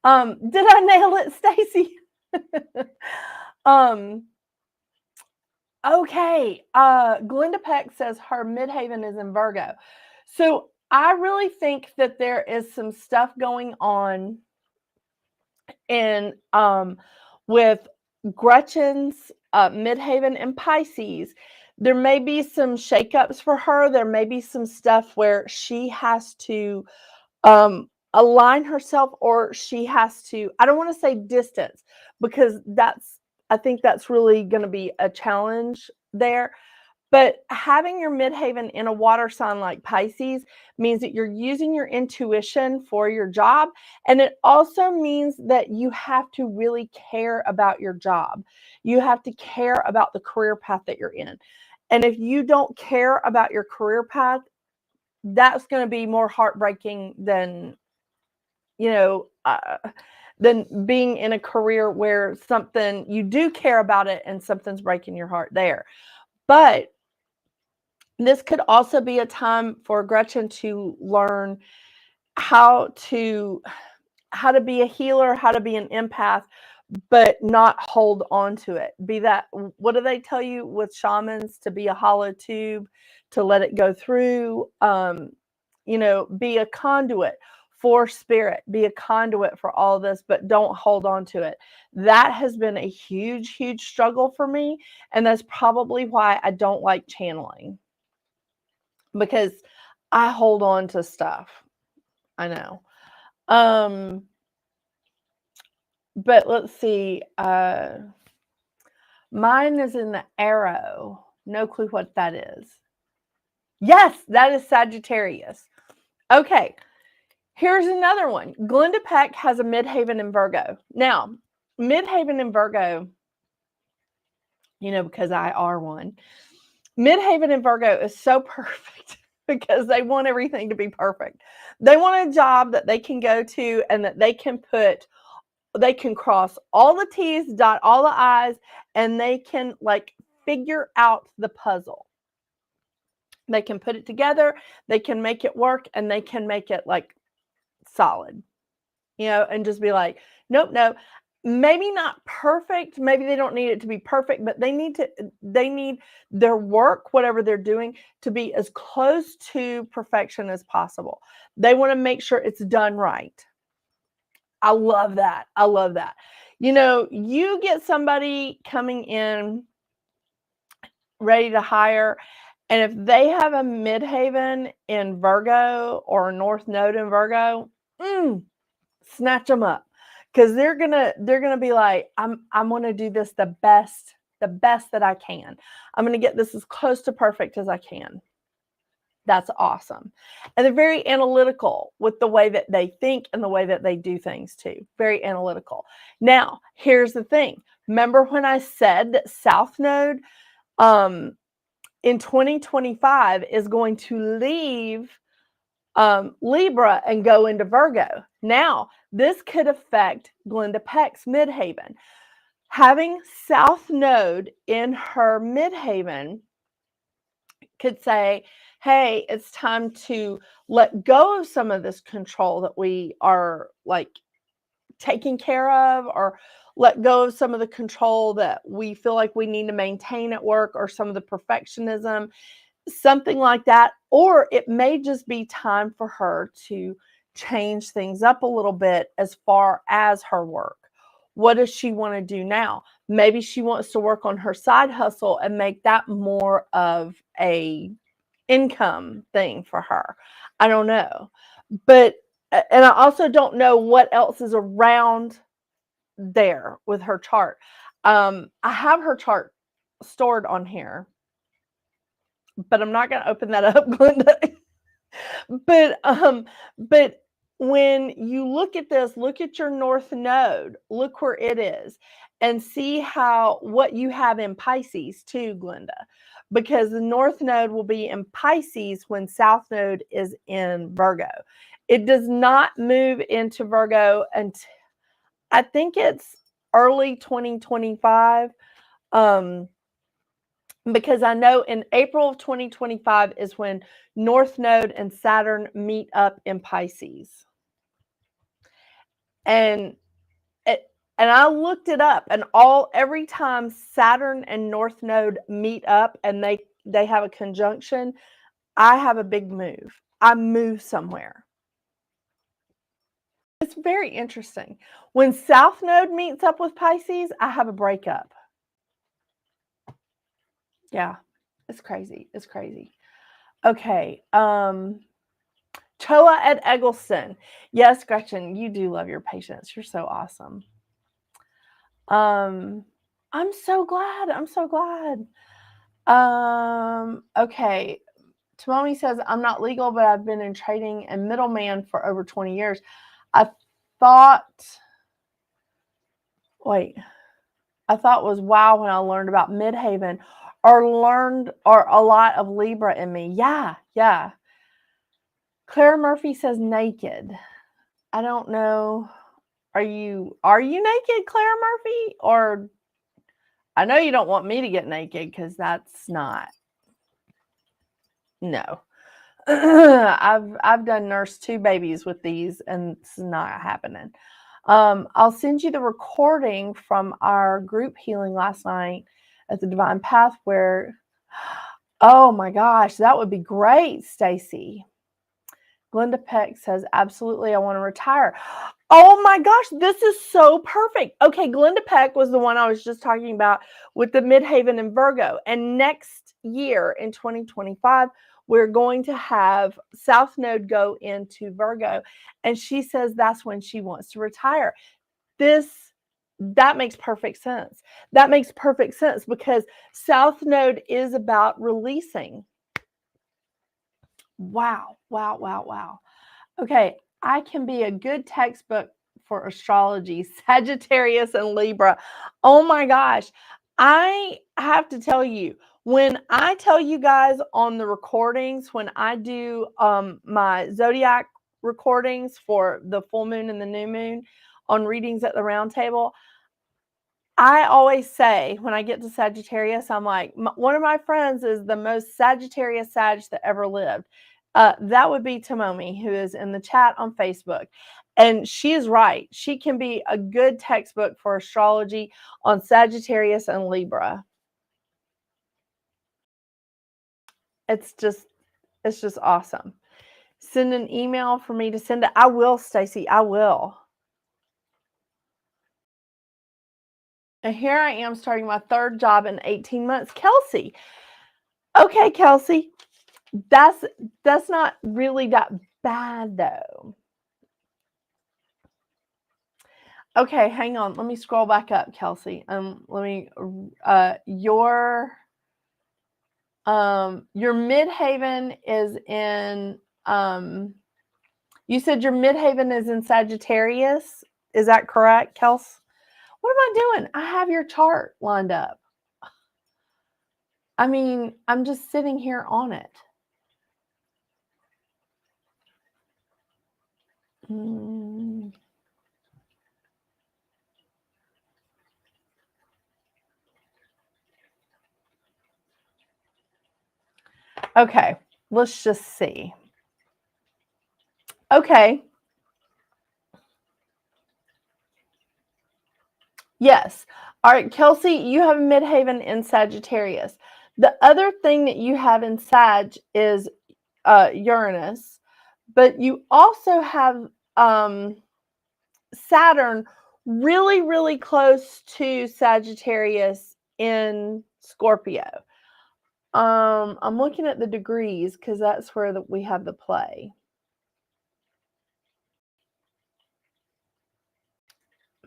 Did I nail it, Stacy? Okay. Glenda Peck says her midheaven is in Virgo. So I really think that there is some stuff going on in with Gretchen's midheaven and Pisces. There may be some shakeups for her. There may be some stuff where she has to align herself, or she has to, I don't want to say distance, because I think that's really going to be a challenge there. But having your midheaven in a water sign like Pisces means that you're using your intuition for your job. And it also means that you have to really care about your job. You have to care about the career path that you're in. And if you don't care about your career path, that's going to be more heartbreaking than, than being in a career where something, you do care about it and something's breaking your heart there. But this could also be a time for Gretchen to learn how to be a healer, how to be an empath, but not hold on to it. Be that, what do they tell you with shamans? To be a hollow tube, to let it go through, be a conduit for spirit, be a conduit for all this, but don't hold on to it. That has been a huge, huge struggle for me. And that's probably why I don't like channeling, because I hold on to stuff. I know. But let's see. Mine is in the arrow. No clue what that is. Yes, that is Sagittarius. Okay. Here's another one. Glenda Peck has a midheaven in Virgo. Now, midheaven in Virgo, because I are one. Midheaven in Virgo is so perfect because they want everything to be perfect. They want a job that they can go to and that they can cross all the T's, dot all the I's, and they can like figure out the puzzle. They can put it together, they can make it work, and they can make it like solid, and just be like, nope, no, maybe not perfect. Maybe they don't need it to be perfect, but they need their work, whatever they're doing, to be as close to perfection as possible. They want to make sure it's done right. I love that. I love that. You get somebody coming in ready to hire, And if they have a midheaven in Virgo or a north node in Virgo, snatch them up, because they're gonna be like, I'm gonna do this the best that I can. I'm gonna get this as close to perfect as I can. That's awesome. And they're very analytical with the way that they think and the way that they do things too. Very analytical. Now, here's the thing. Remember when I said that South Node in 2025 is going to leave Libra and go into Virgo. Now, this could affect Glenda Peck's midheaven. Having South Node in her midheaven could say, hey, it's time to let go of some of this control that we are like taking care of, or let go of some of the control that we feel like we need to maintain at work, or some of the perfectionism, something like that. Or it may just be time for her to change things up a little bit as far as her work. What does she want to do now? Maybe she wants to work on her side hustle and make that more of a income thing for her. I don't know. But, and I also don't know what else is around there with her chart. I have her chart stored on here, but I'm not going to open that up, Glenda. But when you look at this, look at your north node, look where it is, and see what you have in Pisces too, Glenda, because the north node will be in Pisces when south node is in Virgo. It does not move into Virgo until I think it's early 2025. Because I know in April of 2025 is when North Node and Saturn meet up in Pisces. And I looked it up, and every time Saturn and North Node meet up and they have a conjunction, I have a big move. I move somewhere. It's very interesting. When South Node meets up with Pisces, I have a breakup. Yeah, it's crazy. It's crazy. Okay. Choa at Eggleston. Yes, Gretchen, you do love your patients. You're so awesome. I'm so glad. I'm so glad. Okay. Tomomi says, I'm not legal, but I've been in trading and middleman for over 20 years. I thought was wow when I learned about midheaven, or a lot of Libra in me. Yeah. Clara Murphy says naked. I don't know. Are you naked, Clara Murphy? Or I know you don't want me to get naked, because that's not. No. I've done nurse 2 babies with these, and it's not happening. I'll send you the recording from our group healing last night at the Divine Path where, oh my gosh, that would be great, Stacy. Glenda Peck says, absolutely, I want to retire. Oh my gosh, this is so perfect. Okay, Glenda Peck was the one I was just talking about with the midheaven in Virgo. And next year in 2025, we're going to have South Node go into Virgo. And she says that's when she wants to retire. That makes perfect sense. That makes perfect sense, because South Node is about releasing. Wow. Okay, I can be a good textbook for astrology, Sagittarius and Libra. Oh my gosh. I have to tell you, when I tell you guys on the recordings, when I do my zodiac recordings for the full moon and the new moon on readings at the round table, I always say when I get to Sagittarius, I'm like, one of my friends is the most Sagittarius Sag that ever lived. That would be Tomomi, who is in the chat on Facebook. And she is right. She can be a good textbook for astrology on Sagittarius and Libra. It's just awesome. Send an email for me to send it. I will, Stacy. I will. And here I am starting my 3rd job in 18 months. Kelsey, Okay, Kelsey. That's not really that bad though. Okay, hang on. Let me scroll back up, Kelsey. Let me your midhaven is in you said your midhaven is in Sagittarius. Is that correct, Kels? What am I doing? I have your chart lined up. I mean, I'm just sitting here on it. Okay, let's just see. Okay. Yes. All right, Kelsey, you have midhaven in Sagittarius. The other thing that you have in Sag is Uranus, but you also have Saturn really, really close to Sagittarius in Scorpio. I'm looking at the degrees because that's where we have the play.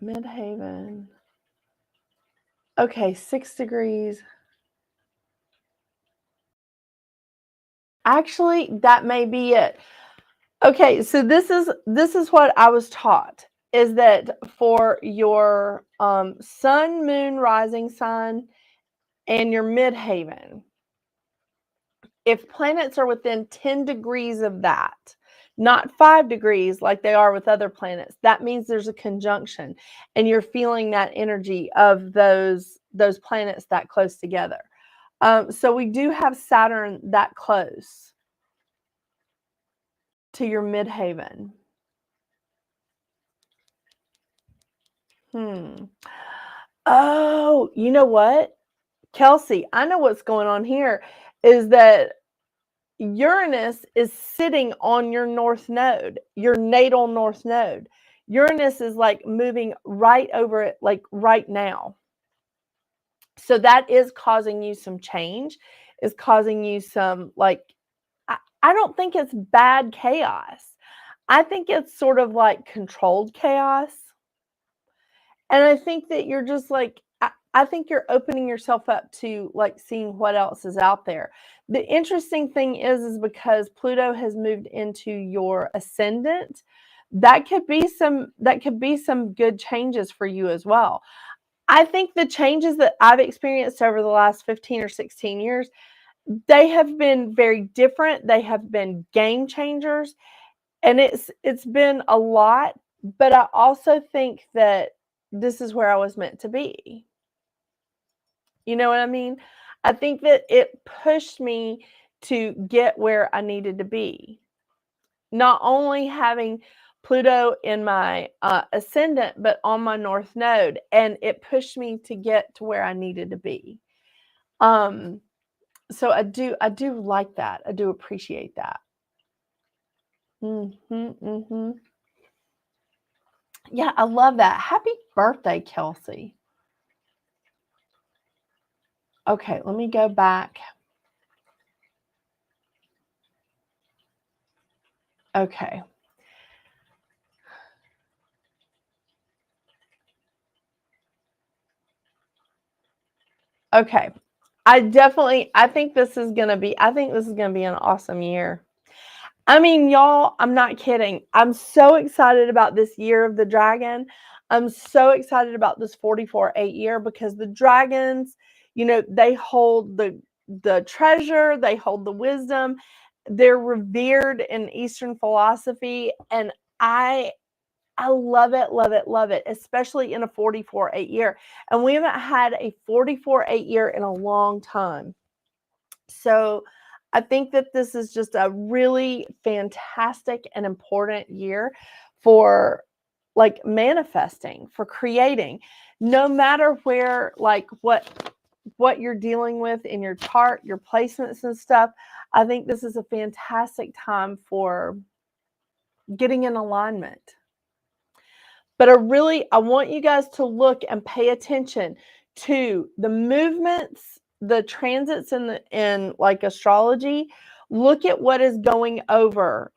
Midhaven. Okay, 6 degrees. Actually, that may be it. Okay, so this is what I was taught, is that for your sun, moon, rising sign, and your midhaven, if planets are within 10 degrees of that, not 5 degrees like they are with other planets, that means there's a conjunction and you're feeling that energy of those planets that close together. So we do have Saturn that close to your midhaven. Oh, you know what? Kelsey, I know what's going on here is that Uranus is sitting on your north node, your natal north node. Uranus is like moving right over it, like right now. So that is causing you some change, is causing you some, like, I don't think it's bad chaos. I think it's sort of like controlled chaos. And I think that you're just like, I think you're opening yourself up to like seeing what else is out there. The interesting thing is because Pluto has moved into your ascendant, that could be some good changes for you as well. I think the changes that I've experienced over the last 15 or 16 years, they have been very different. They have been game changers, and it's been a lot, but I also think that this is where I was meant to be. You know what I mean? I think that it pushed me to get where I needed to be. Not only having Pluto in my ascendant, but on my north node, and it pushed me to get to where I needed to be. So I do like that. I do appreciate that. Yeah, I love that. Happy birthday, Kelsey. Okay, let me go back. Okay. Okay. I think this is going to be an awesome year. I mean, y'all, I'm not kidding. I'm so excited about this year of the dragon. I'm so excited about this 44/8 year because the dragons, they hold the treasure, they hold the wisdom. They're revered in Eastern philosophy, and I love it, love it, love it, especially in a 44/8 year. And we haven't had a 44/8 year in a long time. So I think that this is just a really fantastic and important year for like manifesting, for creating, no matter where, like what you're dealing with in your chart, your placements and stuff. I think this is a fantastic time for getting in alignment. But I want you guys to look and pay attention to the movements the transits in like astrology, look at what is going over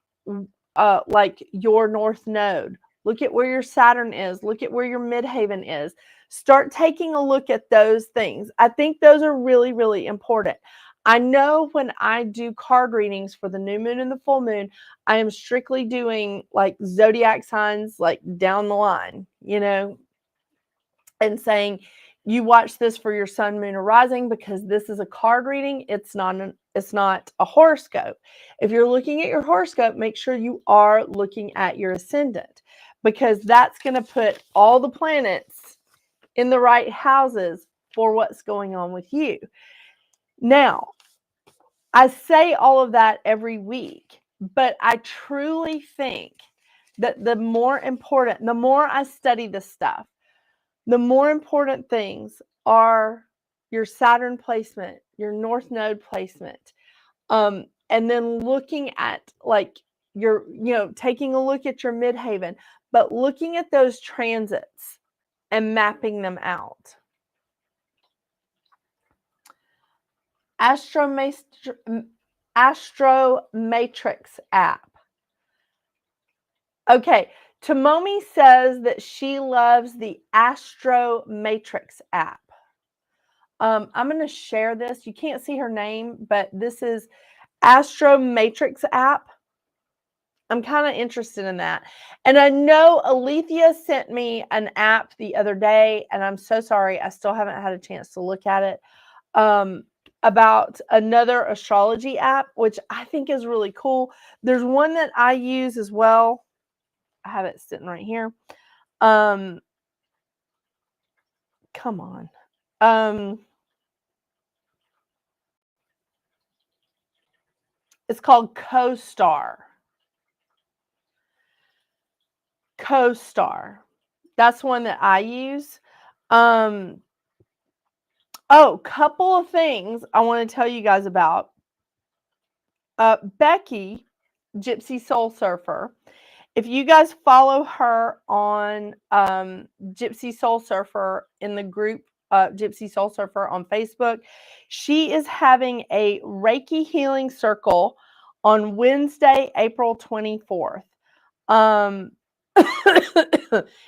like your north node. Look at where your Saturn is. Look at where your midheaven is. Start taking a look at those things. I think those are really, really important. I know when I do card readings for the new moon and the full moon, I am strictly doing like zodiac signs, like down the line, you know, and saying, you watch this for your sun, moon, or rising, because this is a card reading. It's not a horoscope. If you're looking at your horoscope, make sure you are looking at your ascendant, because that's going to put all the planets in the right houses for what's going on with you. Now, I say all of that every week, but I truly think that the more I study this stuff, the more important things are your Saturn placement, your North Node placement, and then looking at like your, taking a look at your midheaven, but looking at those transits and mapping them out. Astro Matrix app. Okay. Tomomi says that she loves the Astro Matrix app. I'm going to share this. You can't see her name, but this is Astro Matrix app. I'm kind of interested in that. And I know Alethea sent me an app the other day, and I'm so sorry. I still haven't had a chance to look at it, about another astrology app, which I think is really cool. There's one that I use as well. I have it sitting right here. Come on. It's called CoStar. CoStar. That's one that I use. Oh, couple of things I want to tell you guys about. Becky, Gypsy Soul Surfer. If you guys follow her on Gypsy Soul Surfer in the group Gypsy Soul Surfer on Facebook, she is having a Reiki healing circle on Wednesday, April 24th.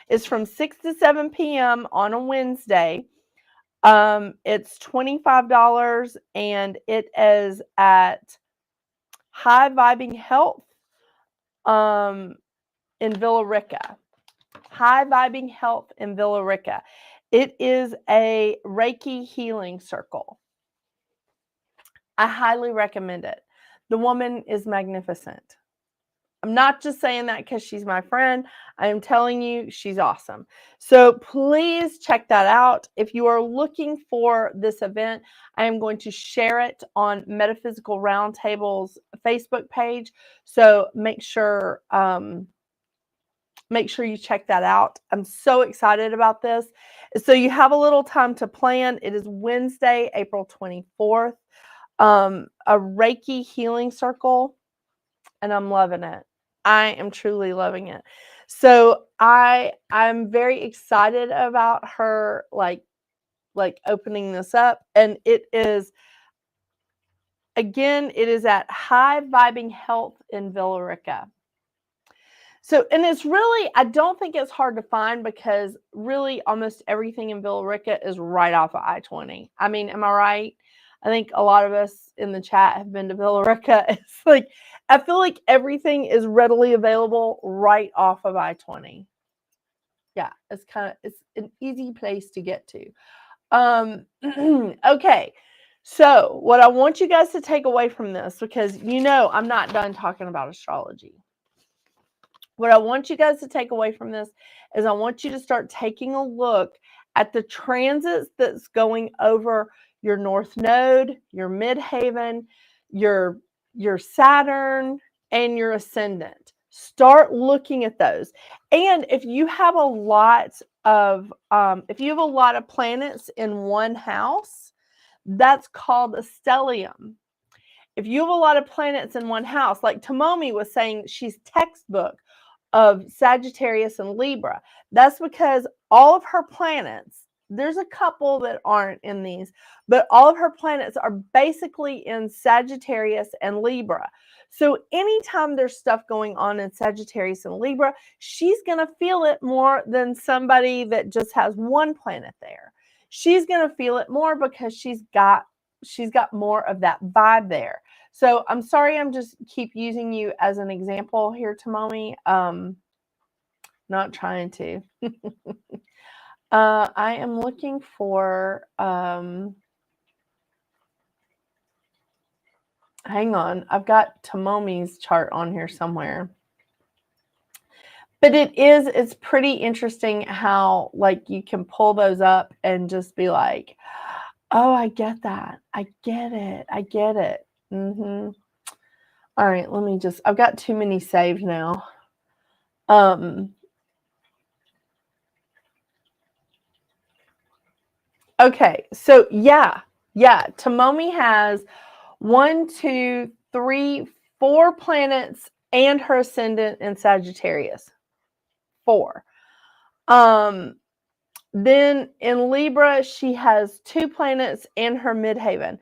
It's from 6 to 7 p.m. on a Wednesday. It's $25, and it is at High Vibing Health in Villa Rica. High Vibing Health in Villa Rica. It is a Reiki healing circle. I highly recommend it. The woman is magnificent. I'm not just saying that because she's my friend. I am telling you, she's awesome. So please check that out. If you are looking for this event, I am going to share it on Metaphysical Round Table's Facebook page. So make sure you check that out. I'm so excited about this. So you have a little time to plan. It is Wednesday, April 24th. A Reiki healing circle, and I'm loving it. I am truly loving it. So I'm very excited about her like opening this up, and it is at High Vibing Health in Villa Rica. So, and it's really, I don't think it's hard to find, because really almost everything in Villa Rica is right off of I-20. I mean, am I right? I think a lot of us in the chat have been to Villa Rica. It's like, I feel like everything is readily available right off of I-20. Yeah, it's an easy place to get to. Okay. So what I want you guys to take away from this, because I'm not done talking about astrology. What I want you guys to take away from this is I want you to start taking a look at the transits that's going over your North Node, your Midheaven, your Saturn, and your Ascendant. Start looking at those. And if you have a lot of planets in one house, that's called a stellium. If you have a lot of planets in one house, like Tomomi was saying, she's textbook of Sagittarius and Libra. That's because all of her planets There's a couple that aren't in these, but all of her planets are basically in Sagittarius and Libra. So anytime there's stuff going on in Sagittarius and Libra, she's going to feel it more than somebody that just has one planet there. She's going to feel it more because she's got more of that vibe there. So I'm sorry, I'm just keep using you as an example here, Tomomi. Not trying to. I am looking for, hang on, I've got Tomomi's chart on here somewhere. But it's pretty interesting how, like, you can pull those up and just be like, oh, I get that. I get it. I get it. All right, let me just, I've got too many saved now. Okay, so yeah, Tomomi has 1, 2, 3, 4 planets and her ascendant in Sagittarius. 4. Then in Libra, she has 2 planets and her midheaven.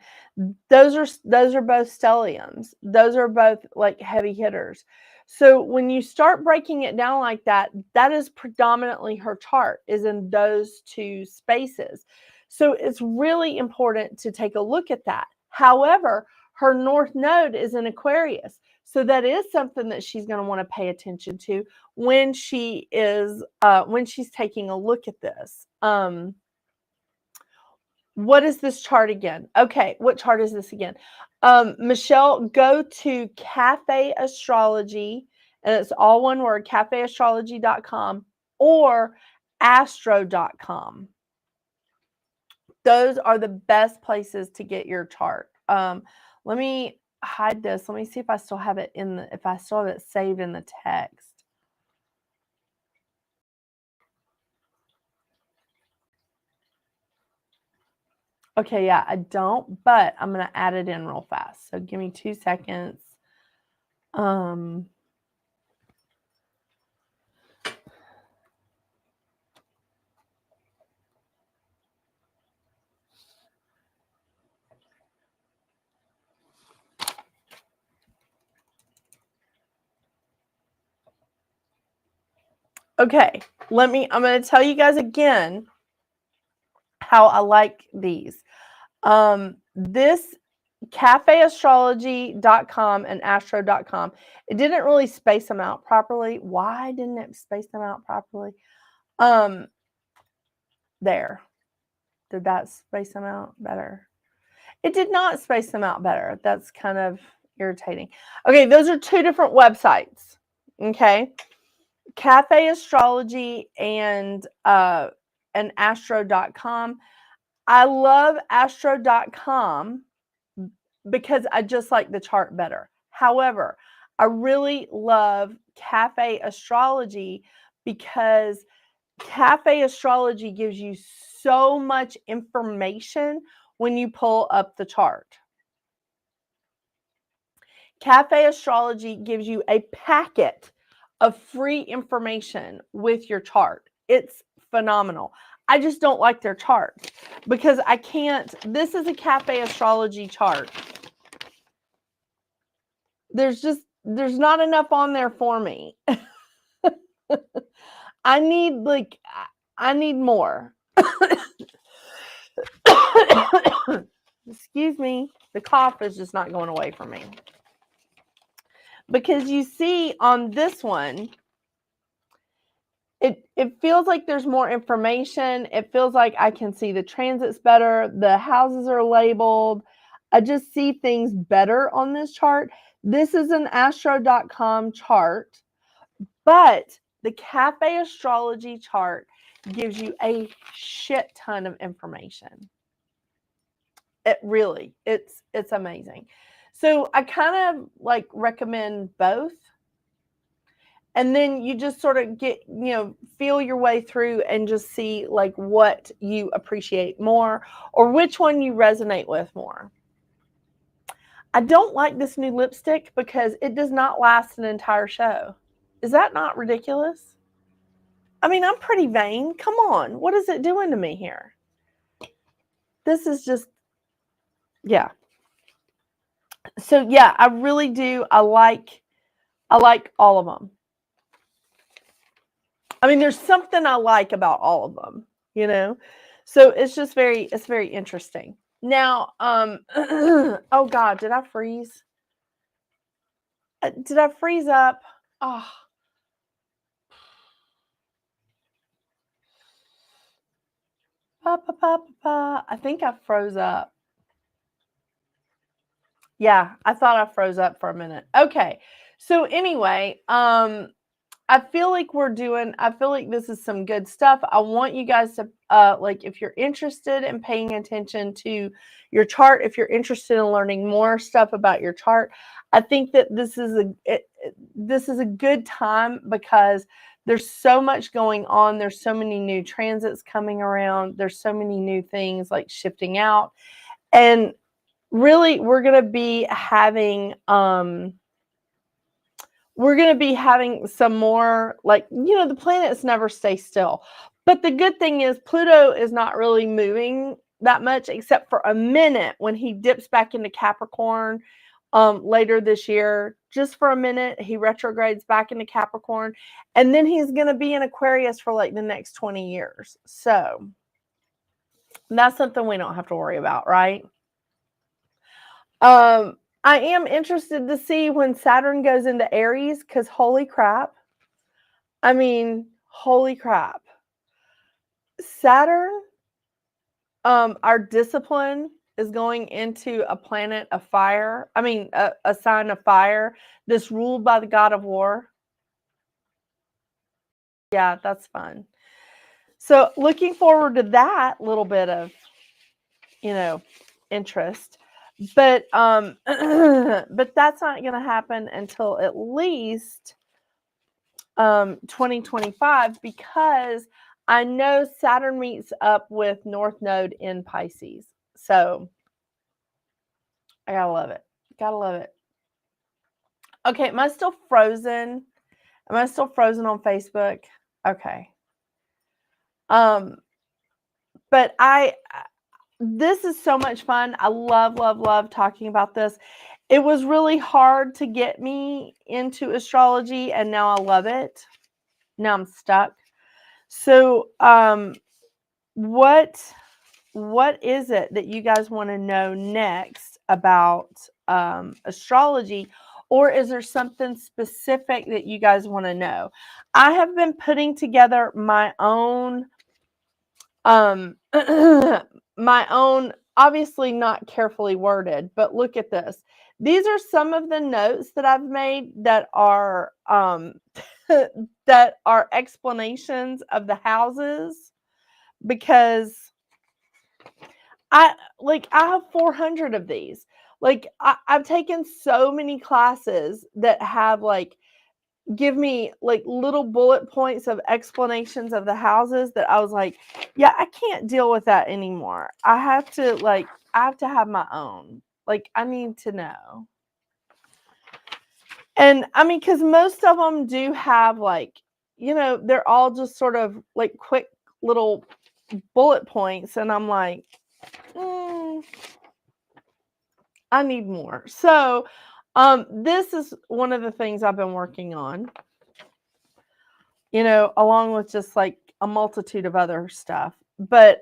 Those are both stelliums. Those are both like heavy hitters. So when you start breaking it down like that, that is predominantly her chart, is in those 2 spaces. So it's really important to take a look at that. However, her north node is in Aquarius. So that is something that she's going to want to pay attention to when she is when she's taking a look at this. What is this chart again? Okay, what chart is this again? Michelle, go to Cafe Astrology, and it's all one word, cafeastrology.com or astro.com. Those are the best places to get your chart. Let me hide this. Let me see if I still have it if I still have it saved in the text. Okay, yeah, I don't, but I'm going to add it in real fast. So give me 2 seconds. Okay, I'm going to tell you guys again how I like these. This cafeastrology.com and astro.com, it didn't really space them out properly. Why didn't it space them out properly? There. Did that space them out better? It did not space them out better. That's kind of irritating. Okay, those are 2 different websites. Okay. Cafe Astrology and astro.com. I love astro.com because I just like the chart better. However, I really love Cafe Astrology because Cafe Astrology gives you so much information when you pull up the chart. Cafe Astrology gives you a packet of free information with your chart. It's phenomenal. I just don't like their chart because I can't. This is a Cafe Astrology chart. There's not enough on there for me. I need more. Excuse me. The cough is just not going away from me. Because you see on this one, it feels like there's more information. It feels like I can see the transits better. The houses are labeled. I just see things better on this chart. This is an astro.com chart, but the Cafe Astrology chart gives you a shit ton of information. It really, it's amazing. So I kind of like recommend both. And then you just sort of get, feel your way through and just see like what you appreciate more or which one you resonate with more. I don't like this new lipstick because it does not last an entire show. Is that not ridiculous? I mean, I'm pretty vain. Come on. What is it doing to me here? this is just, yeah. So yeah, I really do. I like all of them. I mean, there's something I like about all of them, you know? So it's just it's very interesting. Now, oh God, did I freeze? Did I freeze up? Oh. I think I froze up. Yeah, I thought I froze up for a minute. Okay. So anyway, I feel like I feel like this is some good stuff. I want you guys to, like, if you're interested in paying attention to your chart, if you're interested in learning more stuff about your chart, I think that this is a good time because there's so much going on. There's so many new transits coming around. There's so many new things like shifting out. And really, we're going to be having some more, like, the planets never stay still. But the good thing is Pluto is not really moving that much except for a minute when he dips back into Capricorn later this year. Just for a minute, he retrogrades back into Capricorn, and then he's going to be in Aquarius for like the next 20 years. So that's something we don't have to worry about, right? I am interested to see when Saturn goes into Aries, because holy crap. I mean, holy crap. Saturn, our discipline is going into a planet of fire. I mean, a sign of fire that's ruled by the god of war. Yeah, that's fun. So looking forward to that little bit of, interest. But but that's not going to happen until at least 2025, because I know Saturn meets up with North Node in Pisces. So I gotta love it. Gotta love it. Okay, am I still frozen? Am I still frozen on Facebook? Okay. But this is so much fun. I love talking about this. It was really hard to get me into astrology, and now I love it. Now I'm stuck. So, what is it that you guys want to know next about astrology, or is there something specific that you guys want to know? I have been putting together my own my own, obviously not carefully worded, but look at this. These are some of the notes that I've made that are that are explanations of the houses, because I have 400 of these. Like, I've taken so many classes that have, like, give me like little bullet points of explanations of the houses that I was like, yeah, I can't deal with that anymore. I have to have my own. Like, I need to know. And I mean, because most of them do have, like, they're all just sort of like quick little bullet points, and I'm like, I need more. So this is one of the things I've been working on, along with just like a multitude of other stuff. But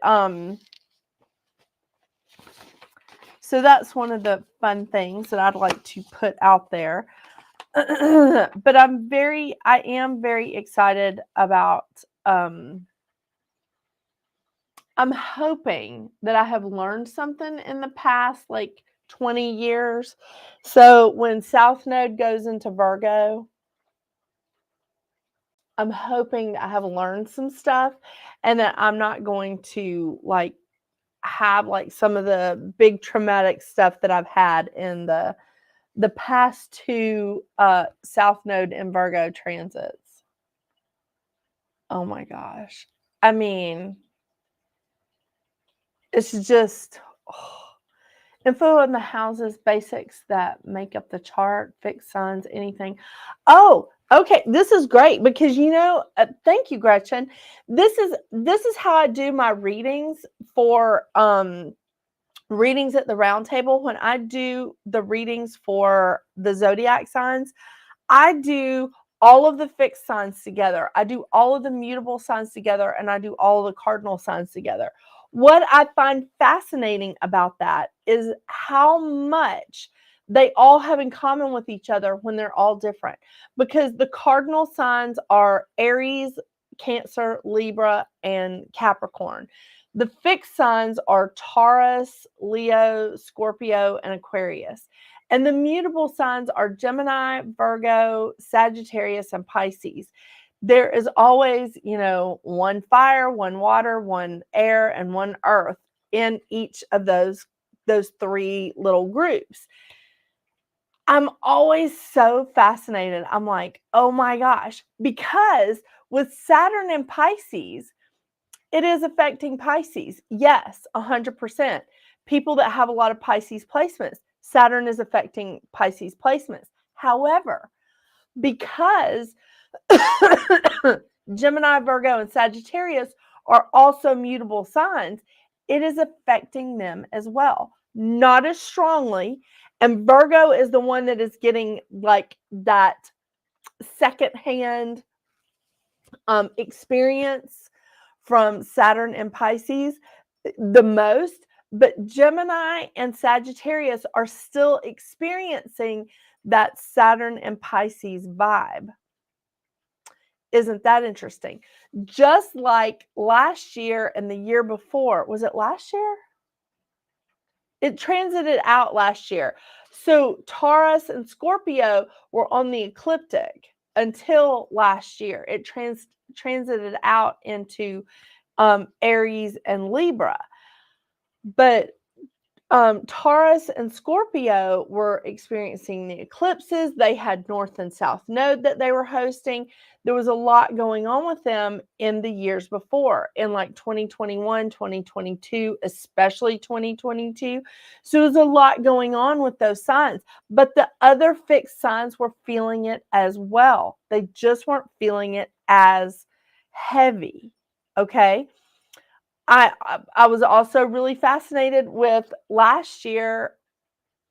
so that's one of the fun things that I'd like to put out there. But I am very excited about, I'm hoping that I have learned something in the past, like 20 years. So when South Node goes into Virgo, I'm hoping I have learned some stuff, and that I'm not going to like have like some of the big traumatic stuff that I've had in the past two South Node and Virgo transits. Oh my gosh. I mean, it's just info on the houses, basics that make up the chart, fixed signs, anything. Oh, okay. This is great because, thank you, Gretchen. This is how I do my readings for readings at the round table, when I do the readings for the zodiac signs, I do all of the fixed signs together. I do all of the mutable signs together, and I do all of the cardinal signs together. What I find fascinating about that is how much they all have in common with each other when they're all different. Because the cardinal signs are Aries, Cancer, Libra, and Capricorn. The fixed signs are Taurus, Leo, Scorpio, and Aquarius. And the mutable signs are Gemini, Virgo, Sagittarius, and Pisces. There is always, one fire, one water, one air, and one earth in each of those three little groups. I'm always so fascinated. I'm like, oh my gosh, because with Saturn and Pisces, it is affecting Pisces. Yes, 100%. People that have a lot of Pisces placements, Saturn is affecting Pisces placements. However, because Gemini, Virgo, and Sagittarius are also mutable signs, it is affecting them as well. Not as strongly. And Virgo is the one that is getting like that secondhand experience from Saturn and Pisces the most, but Gemini and Sagittarius are still experiencing that Saturn and Pisces vibe. Isn't that interesting? Just like last year and the year before, was it last year? It transited out last year. So Taurus and Scorpio were on the ecliptic until last year. It transited out into Aries and Libra. But Taurus and Scorpio were experiencing the eclipses. They had North and South Node that they were hosting. There was a lot going on with them in the years before, in like 2021, 2022, especially 2022. So there's a lot going on with those signs. But the other fixed signs were feeling it as well. They just weren't feeling it as heavy. Okay. I was also really fascinated with last year,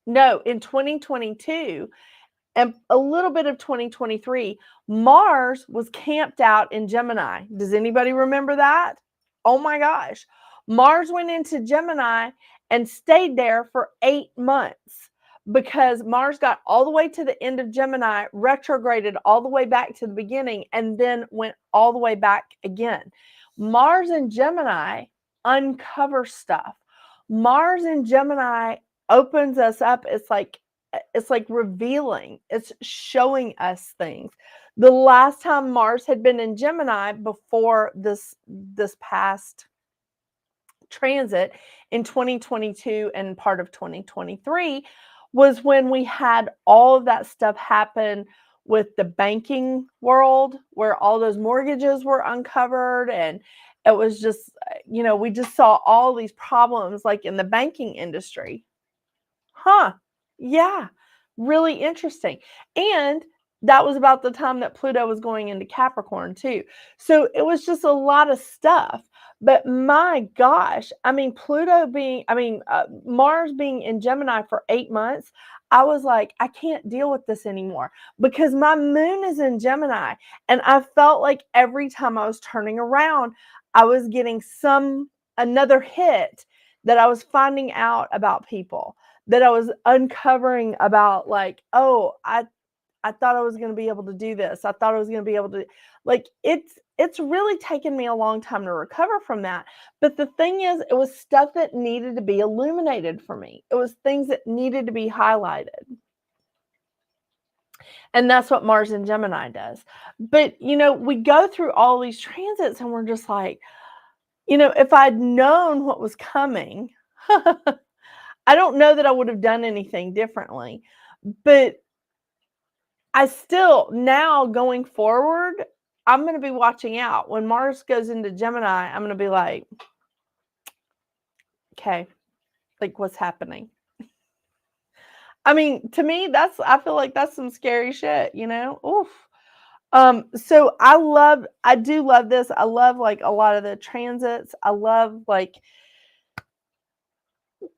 in 2022 and a little bit of 2023, Mars was camped out in Gemini. Does anybody remember that? Oh my gosh. Mars went into Gemini and stayed there for 8 months because Mars got all the way to the end of Gemini, retrograded all the way back to the beginning, and then went all the way back again. Mars and Gemini uncover stuff. Mars and Gemini opens us up. It's like revealing. It's showing us things. The last time Mars had been in Gemini before this past transit in 2022 and part of 2023 was when we had all of that stuff happen with the banking world, where all those mortgages were uncovered, and it was just, we just saw all these problems like in the banking industry. Yeah, really interesting. And that was about the time that Pluto was going into Capricorn too. So it was just a lot of stuff. But my gosh, Mars being in Gemini for 8 months, I was like, I can't deal with this anymore because my moon is in Gemini. And I felt like every time I was turning around, I was getting another hit that I was finding out about people, that I was uncovering about, like, oh, I thought I was going to be able to do this. I thought I was going to be able to, like, it's really taken me a long time to recover from that. But the thing is, it was stuff that needed to be illuminated for me. It was things that needed to be highlighted. And that's what Mars and Gemini does. But, we go through all these transits and we're just like, if I'd known what was coming, I don't know that I would have done anything differently. But I still, now going forward, I'm going to be watching out. When Mars goes into Gemini, I'm going to be like, okay, like, what's happening? I mean, to me, I feel like that's some scary shit, Oof. So I do love this. I love like a lot of the transits. I love like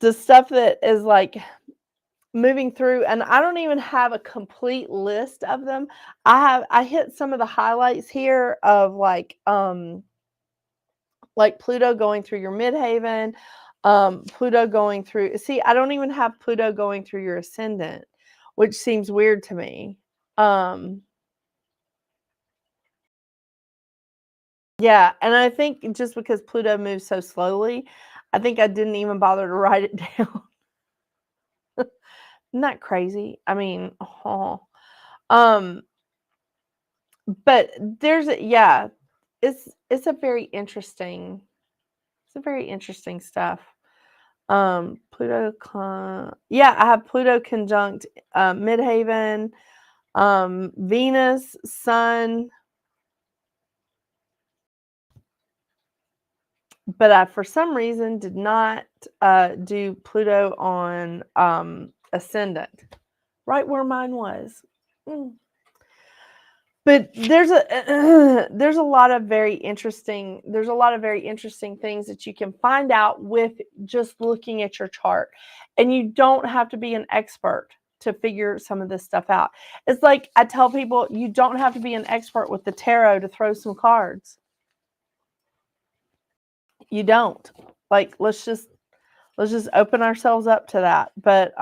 the stuff that is like moving through, and I don't even have a complete list of them. I hit some of the highlights here of like Pluto going through your midheaven, Pluto going through, see, I don't even have Pluto going through your ascendant, which seems weird to me. Yeah, and I think just because Pluto moves so slowly, I think I didn't even bother to write it down. Isn't that crazy? I mean, oh. But yeah, it's a very interesting, stuff. Yeah, I have Pluto conjunct midheaven, Venus, Sun, but I for some reason did not do Pluto on ascendant, right where mine was. But there's a lot of very interesting things that you can find out with just looking at your chart, and you don't have to be an expert to figure some of this stuff out. It's like I tell people, you don't have to be an expert with the tarot to throw some cards. You don't. Like, let's just open ourselves up to that. But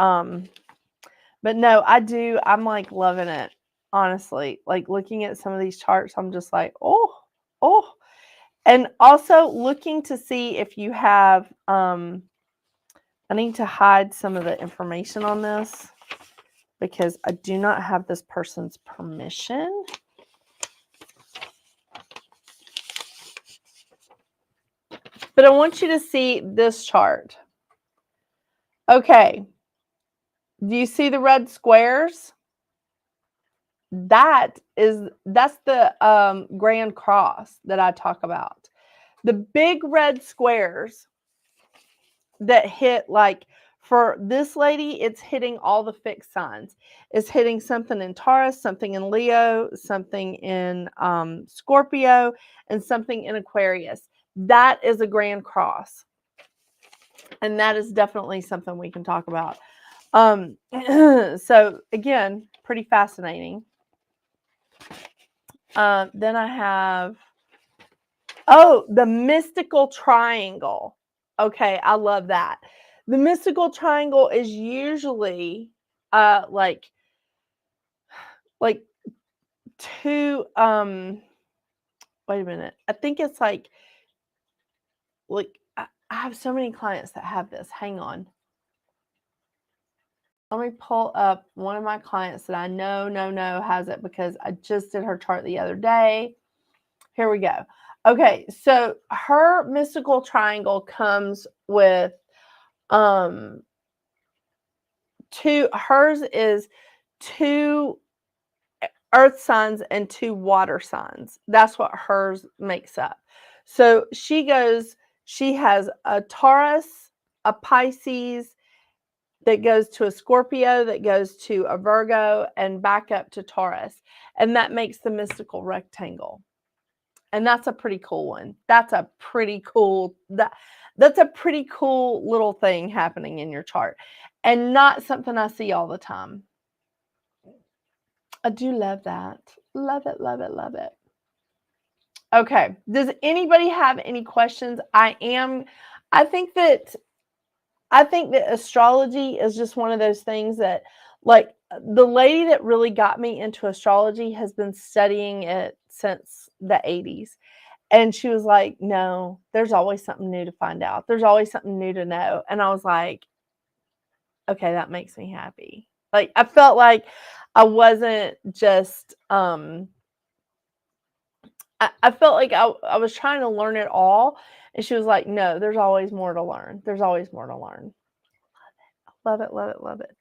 no, I'm like loving it, honestly. Like looking at some of these charts, I'm just like, oh. And also looking to see if you have I need to hide some of the information on this because I do not have this person's permission. But I want you to see this chart. Okay. Do you see the red squares? That's the Grand Cross that I talk about. The big red squares that hit, like for this lady, it's hitting all the fixed signs. It's hitting something in Taurus, something in Leo, something in Scorpio, and something in Aquarius. That is a Grand Cross. And that is definitely something we can talk about. So again, pretty fascinating. Then I have, the mystical triangle. Okay, I love that. The mystical triangle is usually like two, wait a minute. I think it's like I have so many clients that have this. Hang on. Let me pull up one of my clients that I know has it because I just did her chart the other day. Here we go. Okay, so her mystical triangle comes with hers is 2 earth signs and 2 water signs. That's what hers makes up. So she has a Taurus, a Pisces, that goes to a Scorpio, that goes to a Virgo, and back up to Taurus. And that makes the mystical rectangle. And that's a pretty cool one. That's a pretty cool little thing happening in your chart. And not something I see all the time. I do love that. Love it, love it, love it. Okay. Does anybody have any questions? I think that astrology is just one of those things that, like, the lady that really got me into astrology has been studying it since the 80s. And she was like, no, there's always something new to find out. There's always something new to know. And I was like, okay, that makes me happy. Like, I felt like I wasn't just, I felt like I was trying to learn it all. And she was like, no, there's always more to learn. There's always more to learn. Love it, love it, love it.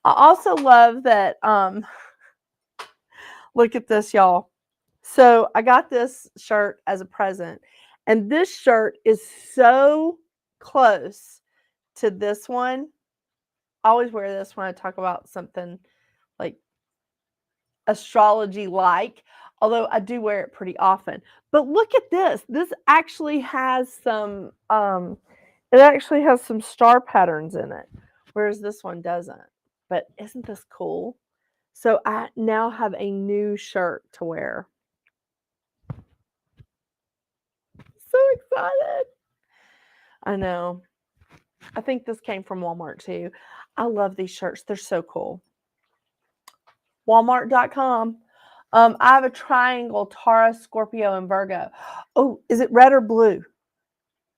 I also love that, look at this, y'all. So I got this shirt as a present, and this shirt is so close to this one. I always wear this when I talk about something like astrology, although I do wear it pretty often. But look at this. This actually has some It actually has some star patterns in it, whereas this one doesn't. But isn't this cool? So I now have a new shirt to wear. So excited. I know. I think this came from Walmart too. I love these shirts. They're so cool. Walmart.com. I have a triangle, Taurus, Scorpio, and Virgo. Oh, is it red or blue?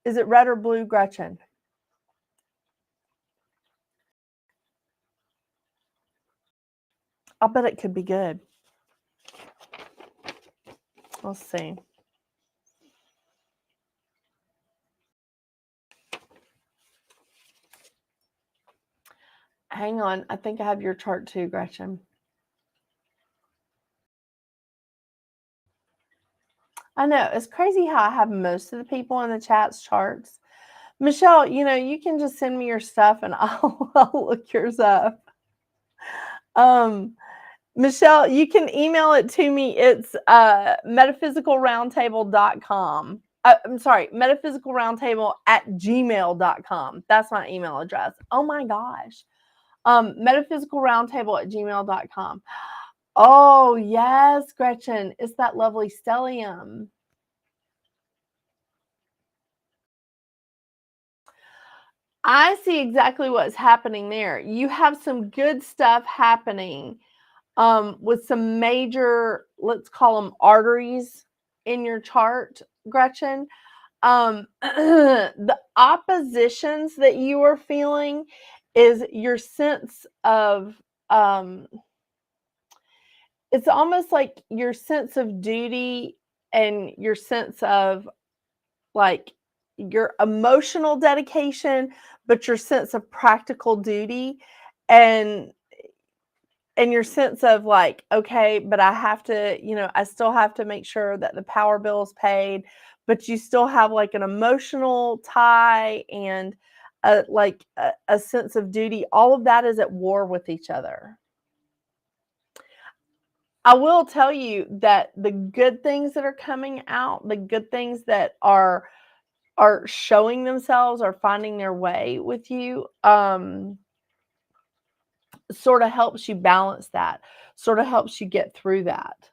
Is it red or blue, Gretchen? I'll bet it could be good. Let's see. Hang on. I think I have your chart too, Gretchen. I know. It's crazy how I have most of the people in the chat's charts. Michelle, you can just send me your stuff and I'll look yours up. Michelle, you can email it to me. It's metaphysicalroundtable.com. I'm sorry, metaphysicalroundtable@gmail.com. That's my email address. Oh my gosh. Metaphysicalroundtable@gmail.com. Oh, yes, Gretchen. It's that lovely stellium. I see exactly what's happening there. You have some good stuff happening with some major, let's call them arteries in your chart, Gretchen. The oppositions that you are feeling is your sense of, it's almost like your sense of duty and your sense of like your emotional dedication, but your sense of practical duty and your sense of like, okay, but I have to, I still have to make sure that the power bill is paid, but you still have like an emotional tie and a sense of duty. All of that is at war with each other. I will tell you that the good things that are coming out, the good things that are showing themselves or finding their way with you, sort of helps you balance that, sort of helps you get through that.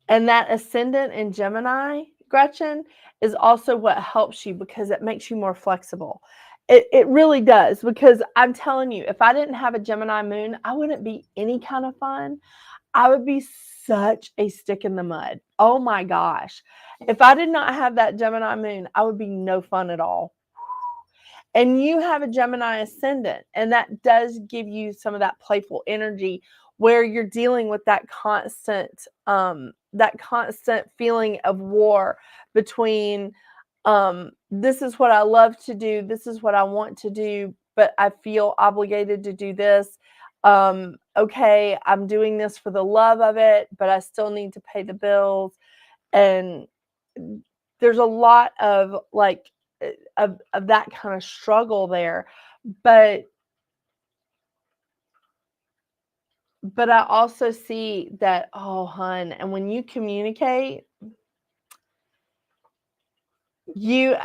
And that ascendant in Gemini, Gretchen, is also what helps you because it makes you more flexible. It really does, because I'm telling you, if I didn't have a Gemini moon, I wouldn't be any kind of fun. I would be such a stick in the mud. Oh my gosh. If I did not have that Gemini moon, I would be no fun at all. And you have a Gemini ascendant, and that does give you some of that playful energy where you're dealing with that constant feeling of war between this is what I love to do, this is what I want to do, but I feel obligated to do this. Okay, I'm doing this for the love of it, but I still need to pay the bills. And there's a lot of like of that kind of struggle there. But I also see that, oh hun, and when you communicate, you're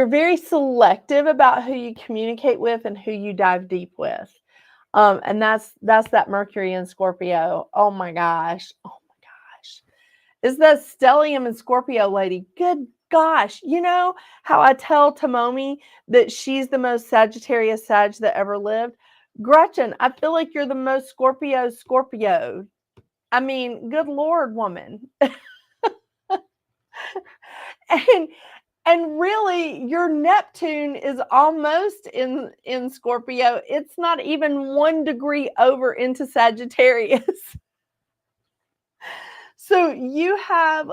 very selective about who you communicate with and who you dive deep with. And that's that Mercury in Scorpio. Oh my gosh. Oh my gosh. Is that stellium in Scorpio, lady? Good gosh. You know how I tell Tomomi that she's the most Sagittarius Sag that ever lived? Gretchen, I feel like you're the most Scorpio. I mean, good Lord, woman. and really your Neptune is almost in Scorpio. It's not even 1 degree over into Sagittarius. So you have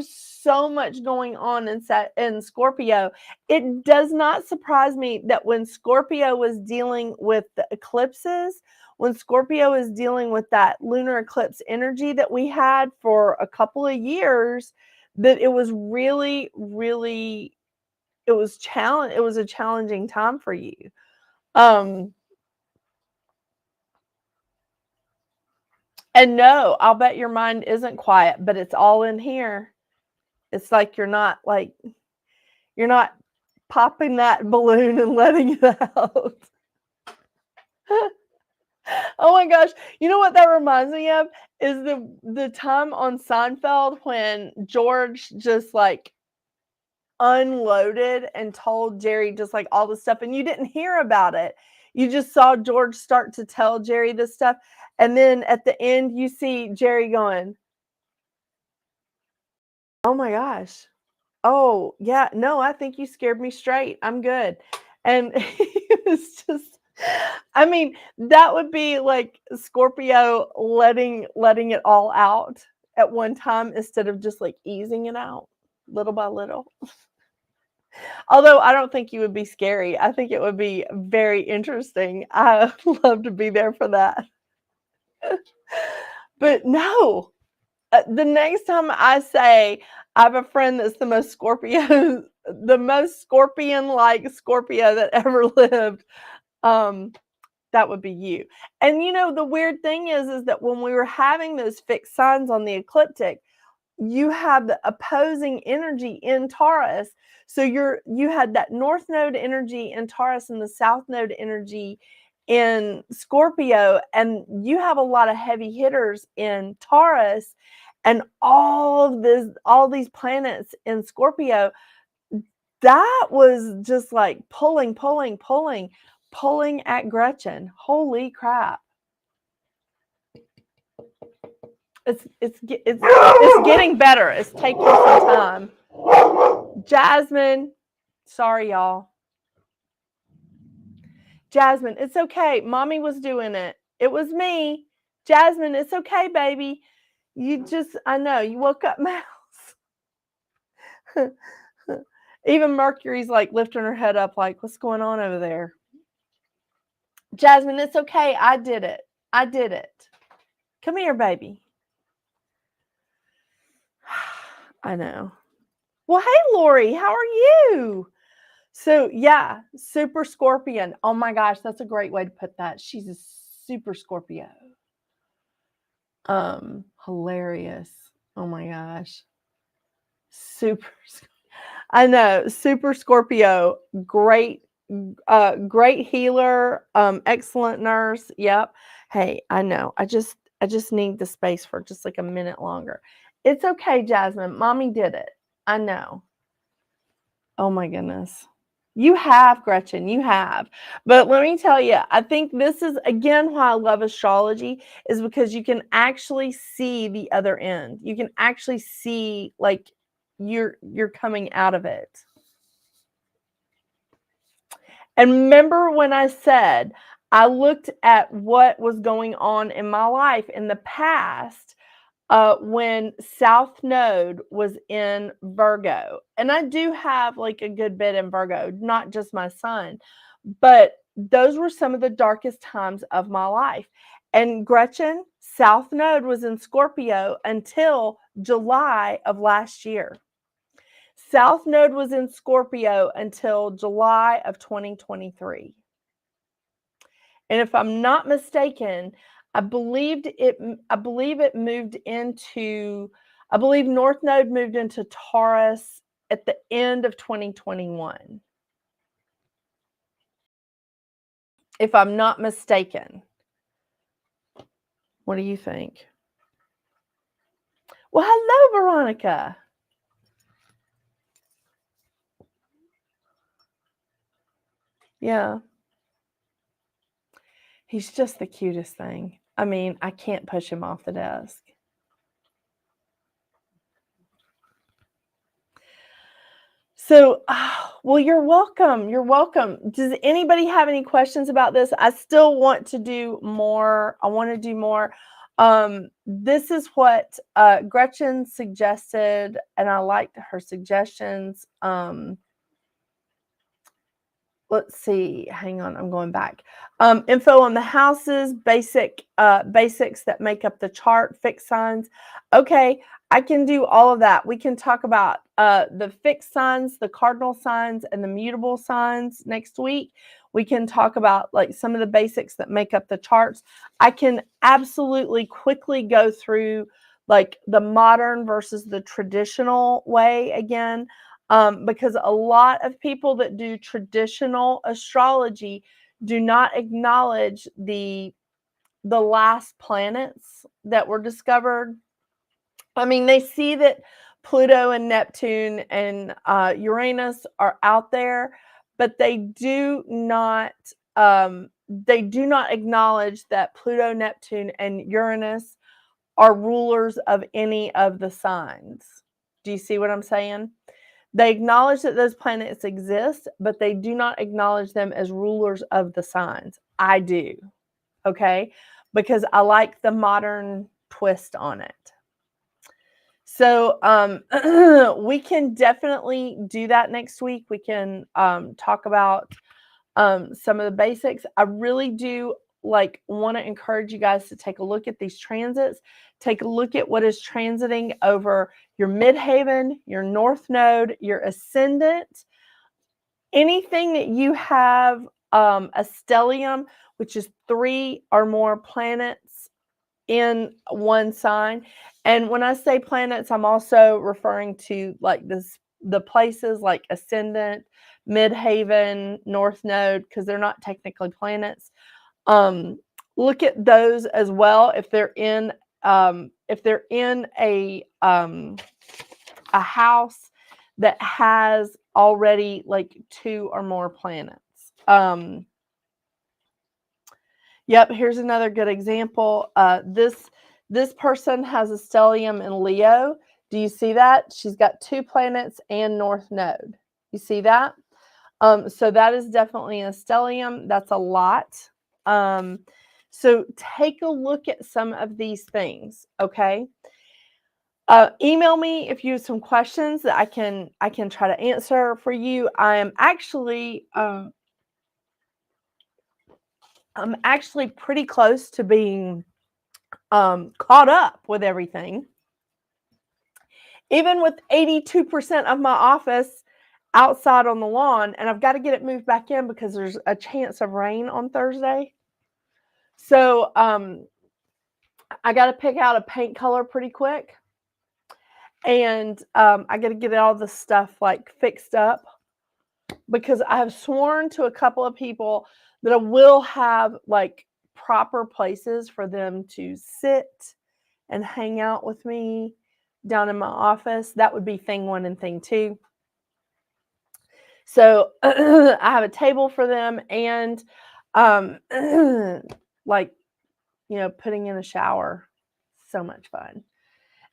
so much going on in Scorpio. It does not surprise me that when Scorpio was dealing with the eclipses, when Scorpio is dealing with that lunar eclipse energy that we had for a couple of years, that it was really, really, it was a challenging time for you. And no, I'll bet your mind isn't quiet, but it's all in here. It's like you're not like You're not popping that balloon and letting it out. Oh my gosh. You know what that reminds me of is the time on Seinfeld when George just like unloaded and told Jerry just like all the stuff and you didn't hear about it. You just saw George start to tell Jerry this stuff. And then at the end, you see Jerry going, oh my gosh. Oh, yeah. No, I think you scared me straight. I'm good. And it was just, I mean, that would be like Scorpio letting it all out at one time instead of just like easing it out little by little. Although I don't think you would be scary. I think it would be very interesting. I love to be there for that. But no, the next time I say I have a friend that's the most Scorpio, the most scorpion-like Scorpio that ever lived, that would be you. And you know, the weird thing is that when we were having those fixed signs on the ecliptic, you have the opposing energy in Taurus. So you had that north node energy in Taurus and the south node energy in Scorpio, and you have a lot of heavy hitters in Taurus, and all these planets in Scorpio. That was just like pulling at Gretchen. Holy crap. It's getting better. It's taking some time. Jasmine, sorry y'all. Jasmine, it's okay. Mommy was doing it. It was me. Jasmine, it's okay, baby. I know, you woke up mouse. Even Mercury's like lifting her head up like, what's going on over there? Jasmine, it's okay. I did it. Come here, baby. I know. Well, hey, Lori, how are you? So, yeah, super Scorpion. Oh my gosh, that's a great way to put that. She's a super Scorpio. Hilarious. Oh my gosh. I know, super Scorpio. Great healer, excellent nurse. Yep. Hey, I know. I just need the space for just like a minute longer. It's okay, Jasmine. Mommy did it. I know. Oh my goodness. You have, Gretchen, you have. But let me tell you, I think this is, again, why I love astrology, is because you can actually see the other end. You can actually see, like, you're coming out of it. And remember when I said I looked at what was going on in my life in the past when South Node was in Virgo. And I do have like a good bit in Virgo, not just my sun, but those were some of the darkest times of my life. And Gretchen, South Node was in Scorpio until July of last year. South Node was in Scorpio until July of 2023. And if I'm not mistaken, I believe North Node moved into Taurus at the end of 2021. If I'm not mistaken. What do you think? Well, hello, Veronica. Yeah. He's just the cutest thing. I mean, I can't push him off the desk. So, well, you're welcome. You're welcome. Does anybody have any questions about this? I still want to do more. I want to do more. This is what Gretchen suggested, and I liked her suggestions. Let's see. Hang on. I'm going back. Info on the houses, basics that make up the chart, fixed signs. Okay, I can do all of that. We can talk about the fixed signs, the cardinal signs, and the mutable signs next week. We can talk about like some of the basics that make up the charts. I can absolutely quickly go through like the modern versus the traditional way again. because a lot of people that do traditional astrology do not acknowledge the last planets that were discovered. I mean, they see that Pluto and Neptune and Uranus are out there, but they do not acknowledge that Pluto, Neptune, and Uranus are rulers of any of the signs. Do you see what I'm saying? They acknowledge that those planets exist, but they do not acknowledge them as rulers of the signs. I do, okay? Because I like the modern twist on it. So we can definitely do that next week. We can talk about some of the basics. I really do want to encourage you guys to take a look at these transits. Take a look at what is transiting over your midheaven, your north node, your ascendant, anything that you have a stellium, which is 3 or more planets in one sign. And when I say planets, I'm also referring to the places like ascendant, midheaven, north node, because they're not technically planets. Look at those as well if they're in a house that has already 2 or more planets. Yep, here's another good example. This person has a stellium in Leo. Do you see that? She's got 2 planets and north node. You see that? So that is definitely a stellium. That's a lot. So take a look at some of these things, okay? Email me if you have some questions that I can try to answer for you. I'm actually pretty close to being caught up with everything. Even with 82% of my office outside on the lawn, and I've got to get it moved back in because there's a chance of rain on Thursday. So I got to pick out a paint color pretty quick. And I got to get all the stuff fixed up because I have sworn to a couple of people that I will have proper places for them to sit and hang out with me down in my office. That would be thing 1 and thing 2. So I have a table for them and putting in a shower. So much fun.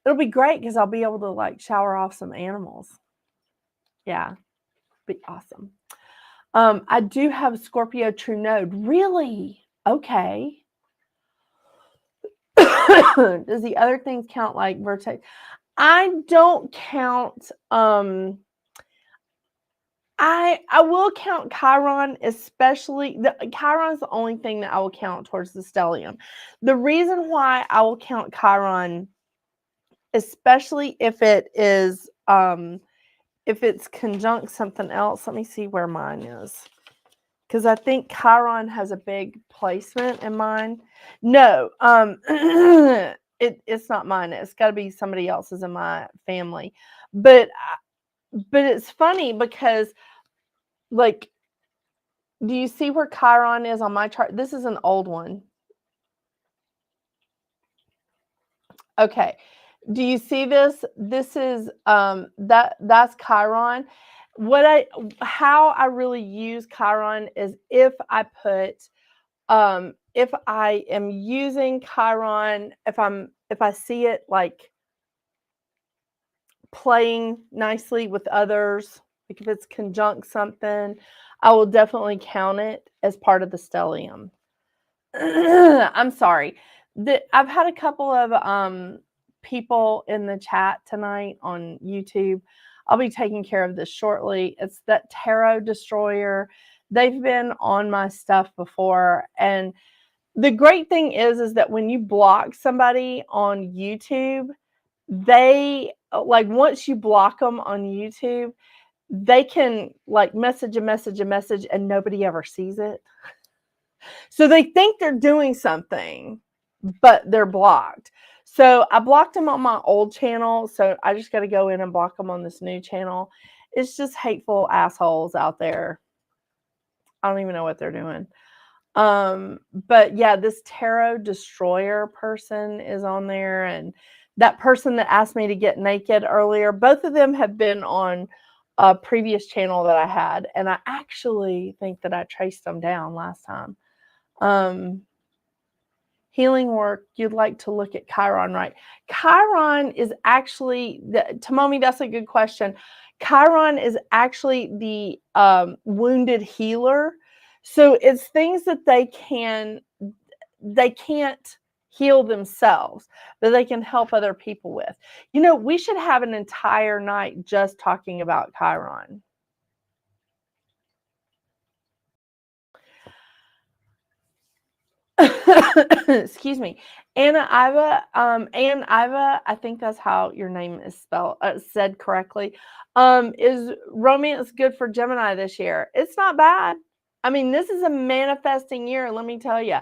It'll be great because I'll be able to shower off some animals. Yeah, be awesome. I do have Scorpio true node. Really? Okay. Does the other things count like vertex? I don't count. I will count Chiron, especially Chiron's the only thing that I will count towards the stellium. The reason why I will count Chiron, especially if it is if it's conjunct something else. Let me see where mine is, because I think Chiron has a big placement in mine. No, it's not mine. It's got to be somebody else's in my family. But it's funny because do you see where Chiron is on my chart? This is an old one. Okay. Do you see this? This is that's Chiron. How I really use Chiron is if I am using Chiron, if I see it playing nicely with others, if it's conjunct something, I will definitely count it as part of the stellium. I'm sorry. I've had a couple of people in the chat tonight on YouTube. I'll be taking care of this shortly. It's that Tarot Destroyer. They've been on my stuff before. And the great thing is that when you block somebody on YouTube, they once you block them on YouTube, they can message and nobody ever sees it. So they think they're doing something, but they're blocked. So I blocked them on my old channel. So I just got to go in and block them on this new channel. It's just hateful assholes out there. I don't even know what they're doing. But yeah, this tarot destroyer person is on there, and that person that asked me to get naked earlier, both of them have been on a previous channel that I had, and I actually think that I traced them down last time. Healing work, you'd like to look at Chiron, right? Chiron is actually, Tomomi, that's a good question. Chiron is actually the wounded healer. So it's things that they can't heal themselves, but they can help other people with. You know, we should have an entire night just talking about Chiron. Excuse me. Anna Iva, I think that's how your name is spelled, said correctly. Is romance good for Gemini this year? It's not bad. I mean, this is a manifesting year. Let me tell you,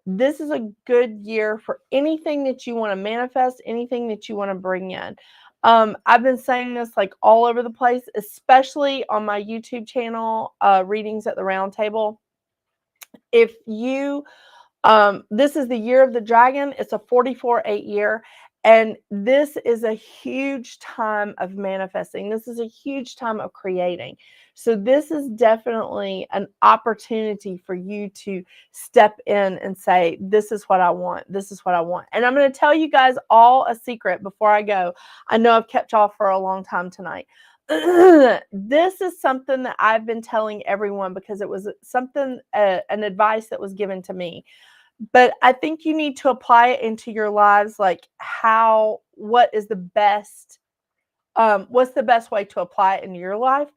this is a good year for anything that you want to manifest, anything that you want to bring in. I've been saying this like all over the place, especially on my YouTube channel, Readings at the Round Table. If you this is the year of the dragon. It's a 44/8 year. And this is a huge time of manifesting. This is a huge time of creating. So this is definitely an opportunity for you to step in and say, this is what I want. This is what I want. And I'm going to tell you guys all a secret before I go. I know I've kept y'all for a long time tonight. This is something that I've been telling everyone because it was something, an advice that was given to me. But I think you need to apply it into your lives, like what is the best, what's the best way to apply it into your life?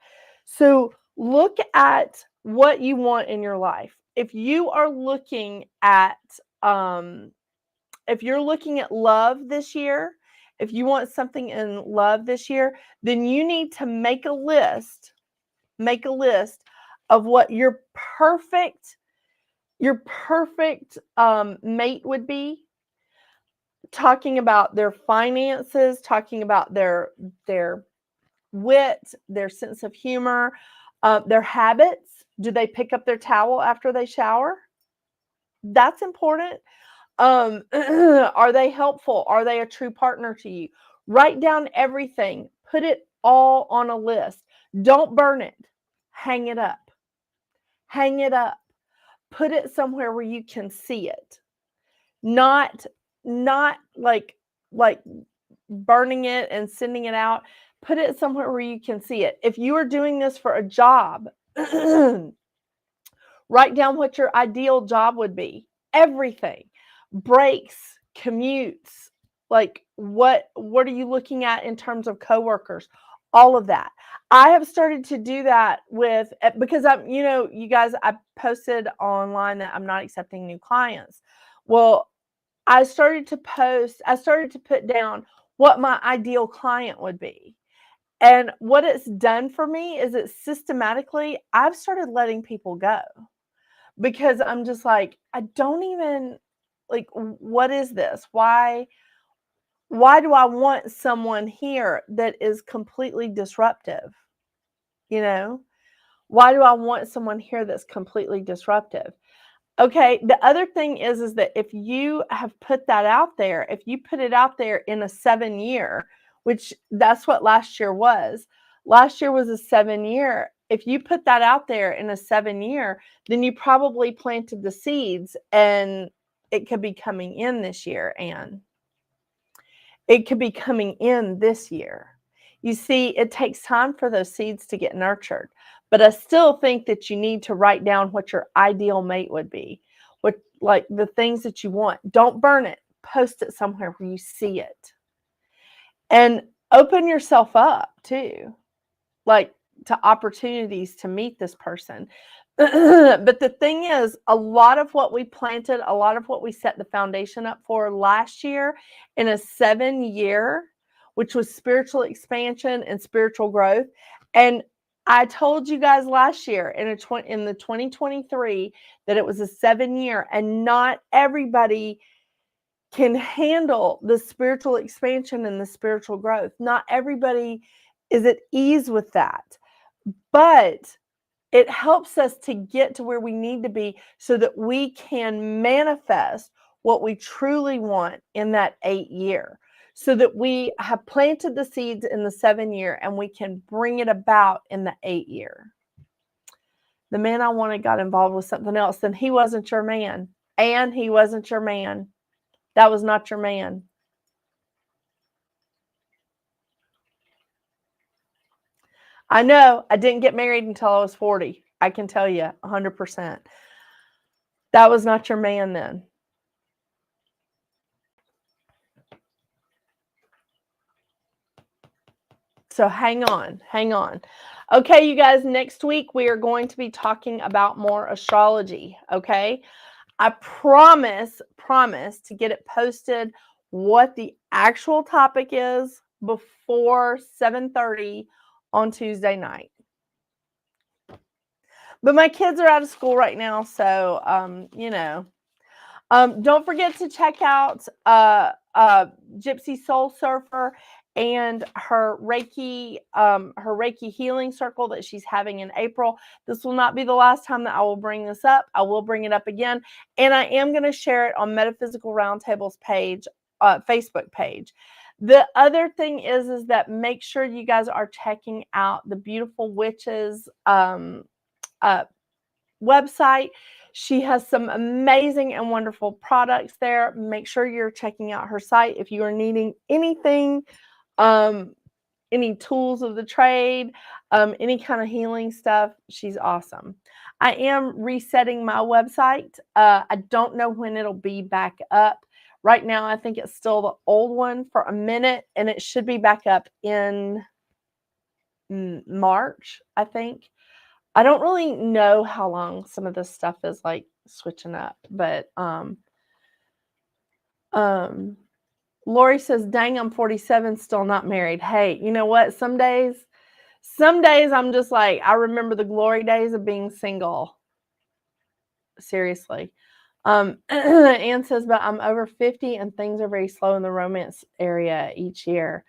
So look at what you want in your life. If you are looking at, if you're looking at love this year, if you want something in love this year, then you need to make a list of what your perfect mate would be, talking about their finances, talking about their wit, their sense of humor, their habits. Do they pick up their towel after they shower? That's important. Are they helpful? Are they a true partner to you? Write down everything. Put it all on a list. Don't burn it. Hang it up. Hang it up. Put it somewhere where you can see it. Not like burning it and sending it out. Put it somewhere where you can see it. If you are doing this for a job, write down what your ideal job would be. Everything. Breaks, commutes, like what are you looking at in terms of coworkers? All of that. I have started to do that with, because you guys, I posted online that I'm not accepting new clients. Well, I started to put down what my ideal client would be. And what it's done for me is systematically, I've started letting people go because I'm just like, I don't even, like, what is this? Why do I want someone here that is completely disruptive? Why do I want someone here that's completely disruptive? Okay, the other thing is that if you have put that out there, if you put it out there in a 7-year, which that's what last year was. Last year was a 7-year. If you put that out there in a 7-year, then you probably planted the seeds and it could be coming in this year, Anne. It could be coming in this year. You see, it takes time for those seeds to get nurtured. But I still think that you need to write down what your ideal mate would be, like the things that you want. Don't burn it. Post it somewhere where you see it. And open yourself up too, like to opportunities to meet this person. But the thing is, a lot of what we planted, a lot of what we set the foundation up for last year in a 7-year, which was spiritual expansion and spiritual growth. And I told you guys last year in the 2023 that it was a 7-year, and not everybody can handle the spiritual expansion and the spiritual growth. Not everybody is at ease with that, but it helps us to get to where we need to be so that we can manifest what we truly want in that 8-year, so that we have planted the seeds in the 7-year and we can bring it about in the 8-year. The man I wanted got involved with something else, then he wasn't your man. And he wasn't your man. That was not your man. I know I didn't get married until I was 40. I can tell you 100%. That was not your man then. So hang on. Okay, you guys, next week we are going to be talking about more astrology, okay? I promise to get it posted what the actual topic is before 7:30 on Tuesday night. But my kids are out of school right now, so you know. Don't forget to check out Gypsy Soul Surfer and her Reiki healing circle that she's having in April. This will not be the last time that I will bring this up. I will bring it up again, and I am going to share it on Metaphysical Round Table's page, Facebook page. The other thing is that make sure you guys are checking out the Beautiful Witches website. She has some amazing and wonderful products there. Make sure you're checking out her site if you are needing anything, any tools of the trade, any kind of healing stuff. She's awesome. I am resetting my website. I don't know when it'll be back up. Right now, I think it's still the old one for a minute, and it should be back up in March, I think. I don't really know how long some of this stuff is like switching up, but Lori says, dang, I'm 47, still not married. Hey, you know what? Some days I'm just like, I remember the glory days of being single. Seriously. Anne says, but I'm over 50 and things are very slow in the romance area each year.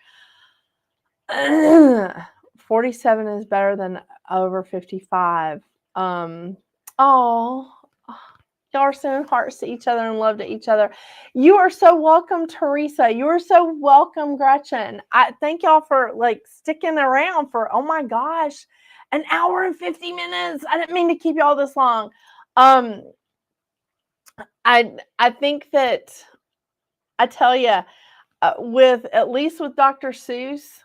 47 is better than over 55. Oh, y'all are sending hearts to each other and love to each other. You are so welcome, Teresa. You are so welcome, Gretchen. I thank y'all for like sticking around for, oh my gosh, an hour and 50 minutes. I didn't mean to keep y'all this long. I think that, I tell you, at least with Dr. Seuss,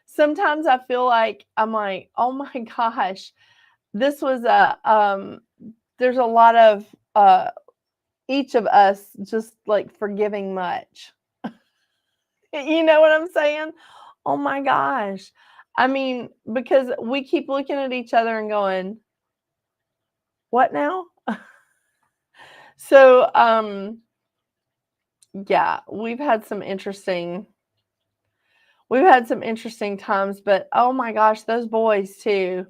sometimes I feel like I'm like, oh my gosh, this was there's a lot of each of us just like forgiving much. You know what I'm saying? Oh my gosh. I mean, because we keep looking at each other and going, what now? So, yeah, we've had some interesting times, but oh my gosh, those boys too.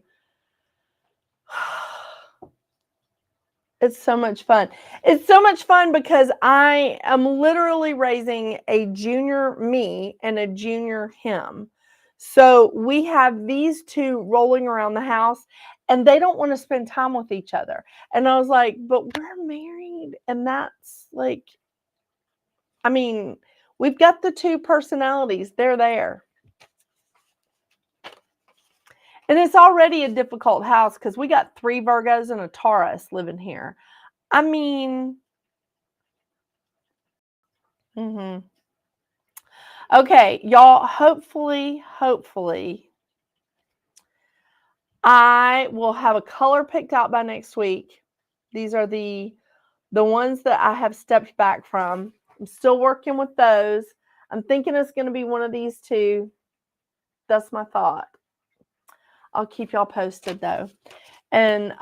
It's so much fun. It's so much fun because I am literally raising a junior me and a junior him. So we have these two rolling around the house and they don't want to spend time with each other. And I was like, but we're married. And that's like, I mean, we've got the two personalities. They're there. And it's already a difficult house because we got 3 Virgos and a Taurus living here. I mean, okay, y'all, hopefully, I will have a color picked out by next week. These are the ones that I have stepped back from. I'm still working with those. I'm thinking it's going to be one of these two. That's my thought. I'll keep y'all posted though. And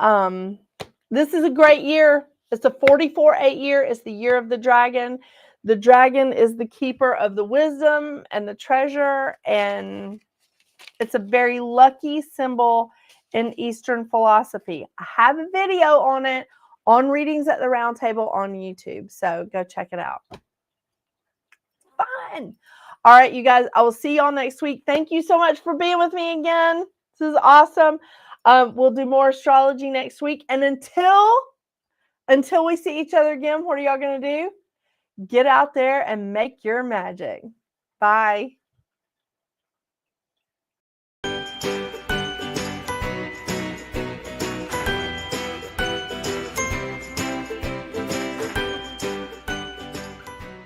this is a great year. It's a 44-8 year. It's the year of the dragon. The dragon is the keeper of the wisdom and the treasure, and it's a very lucky symbol in Eastern philosophy. I have a video on it on Readings at the Round Table on YouTube. So go check it out. Fun. All right, you guys, I will see y'all next week. Thank you so much for being with me again. This is awesome. We'll do more astrology next week. And until we see each other again, what are y'all going to do? Get out there and make your magic. Bye.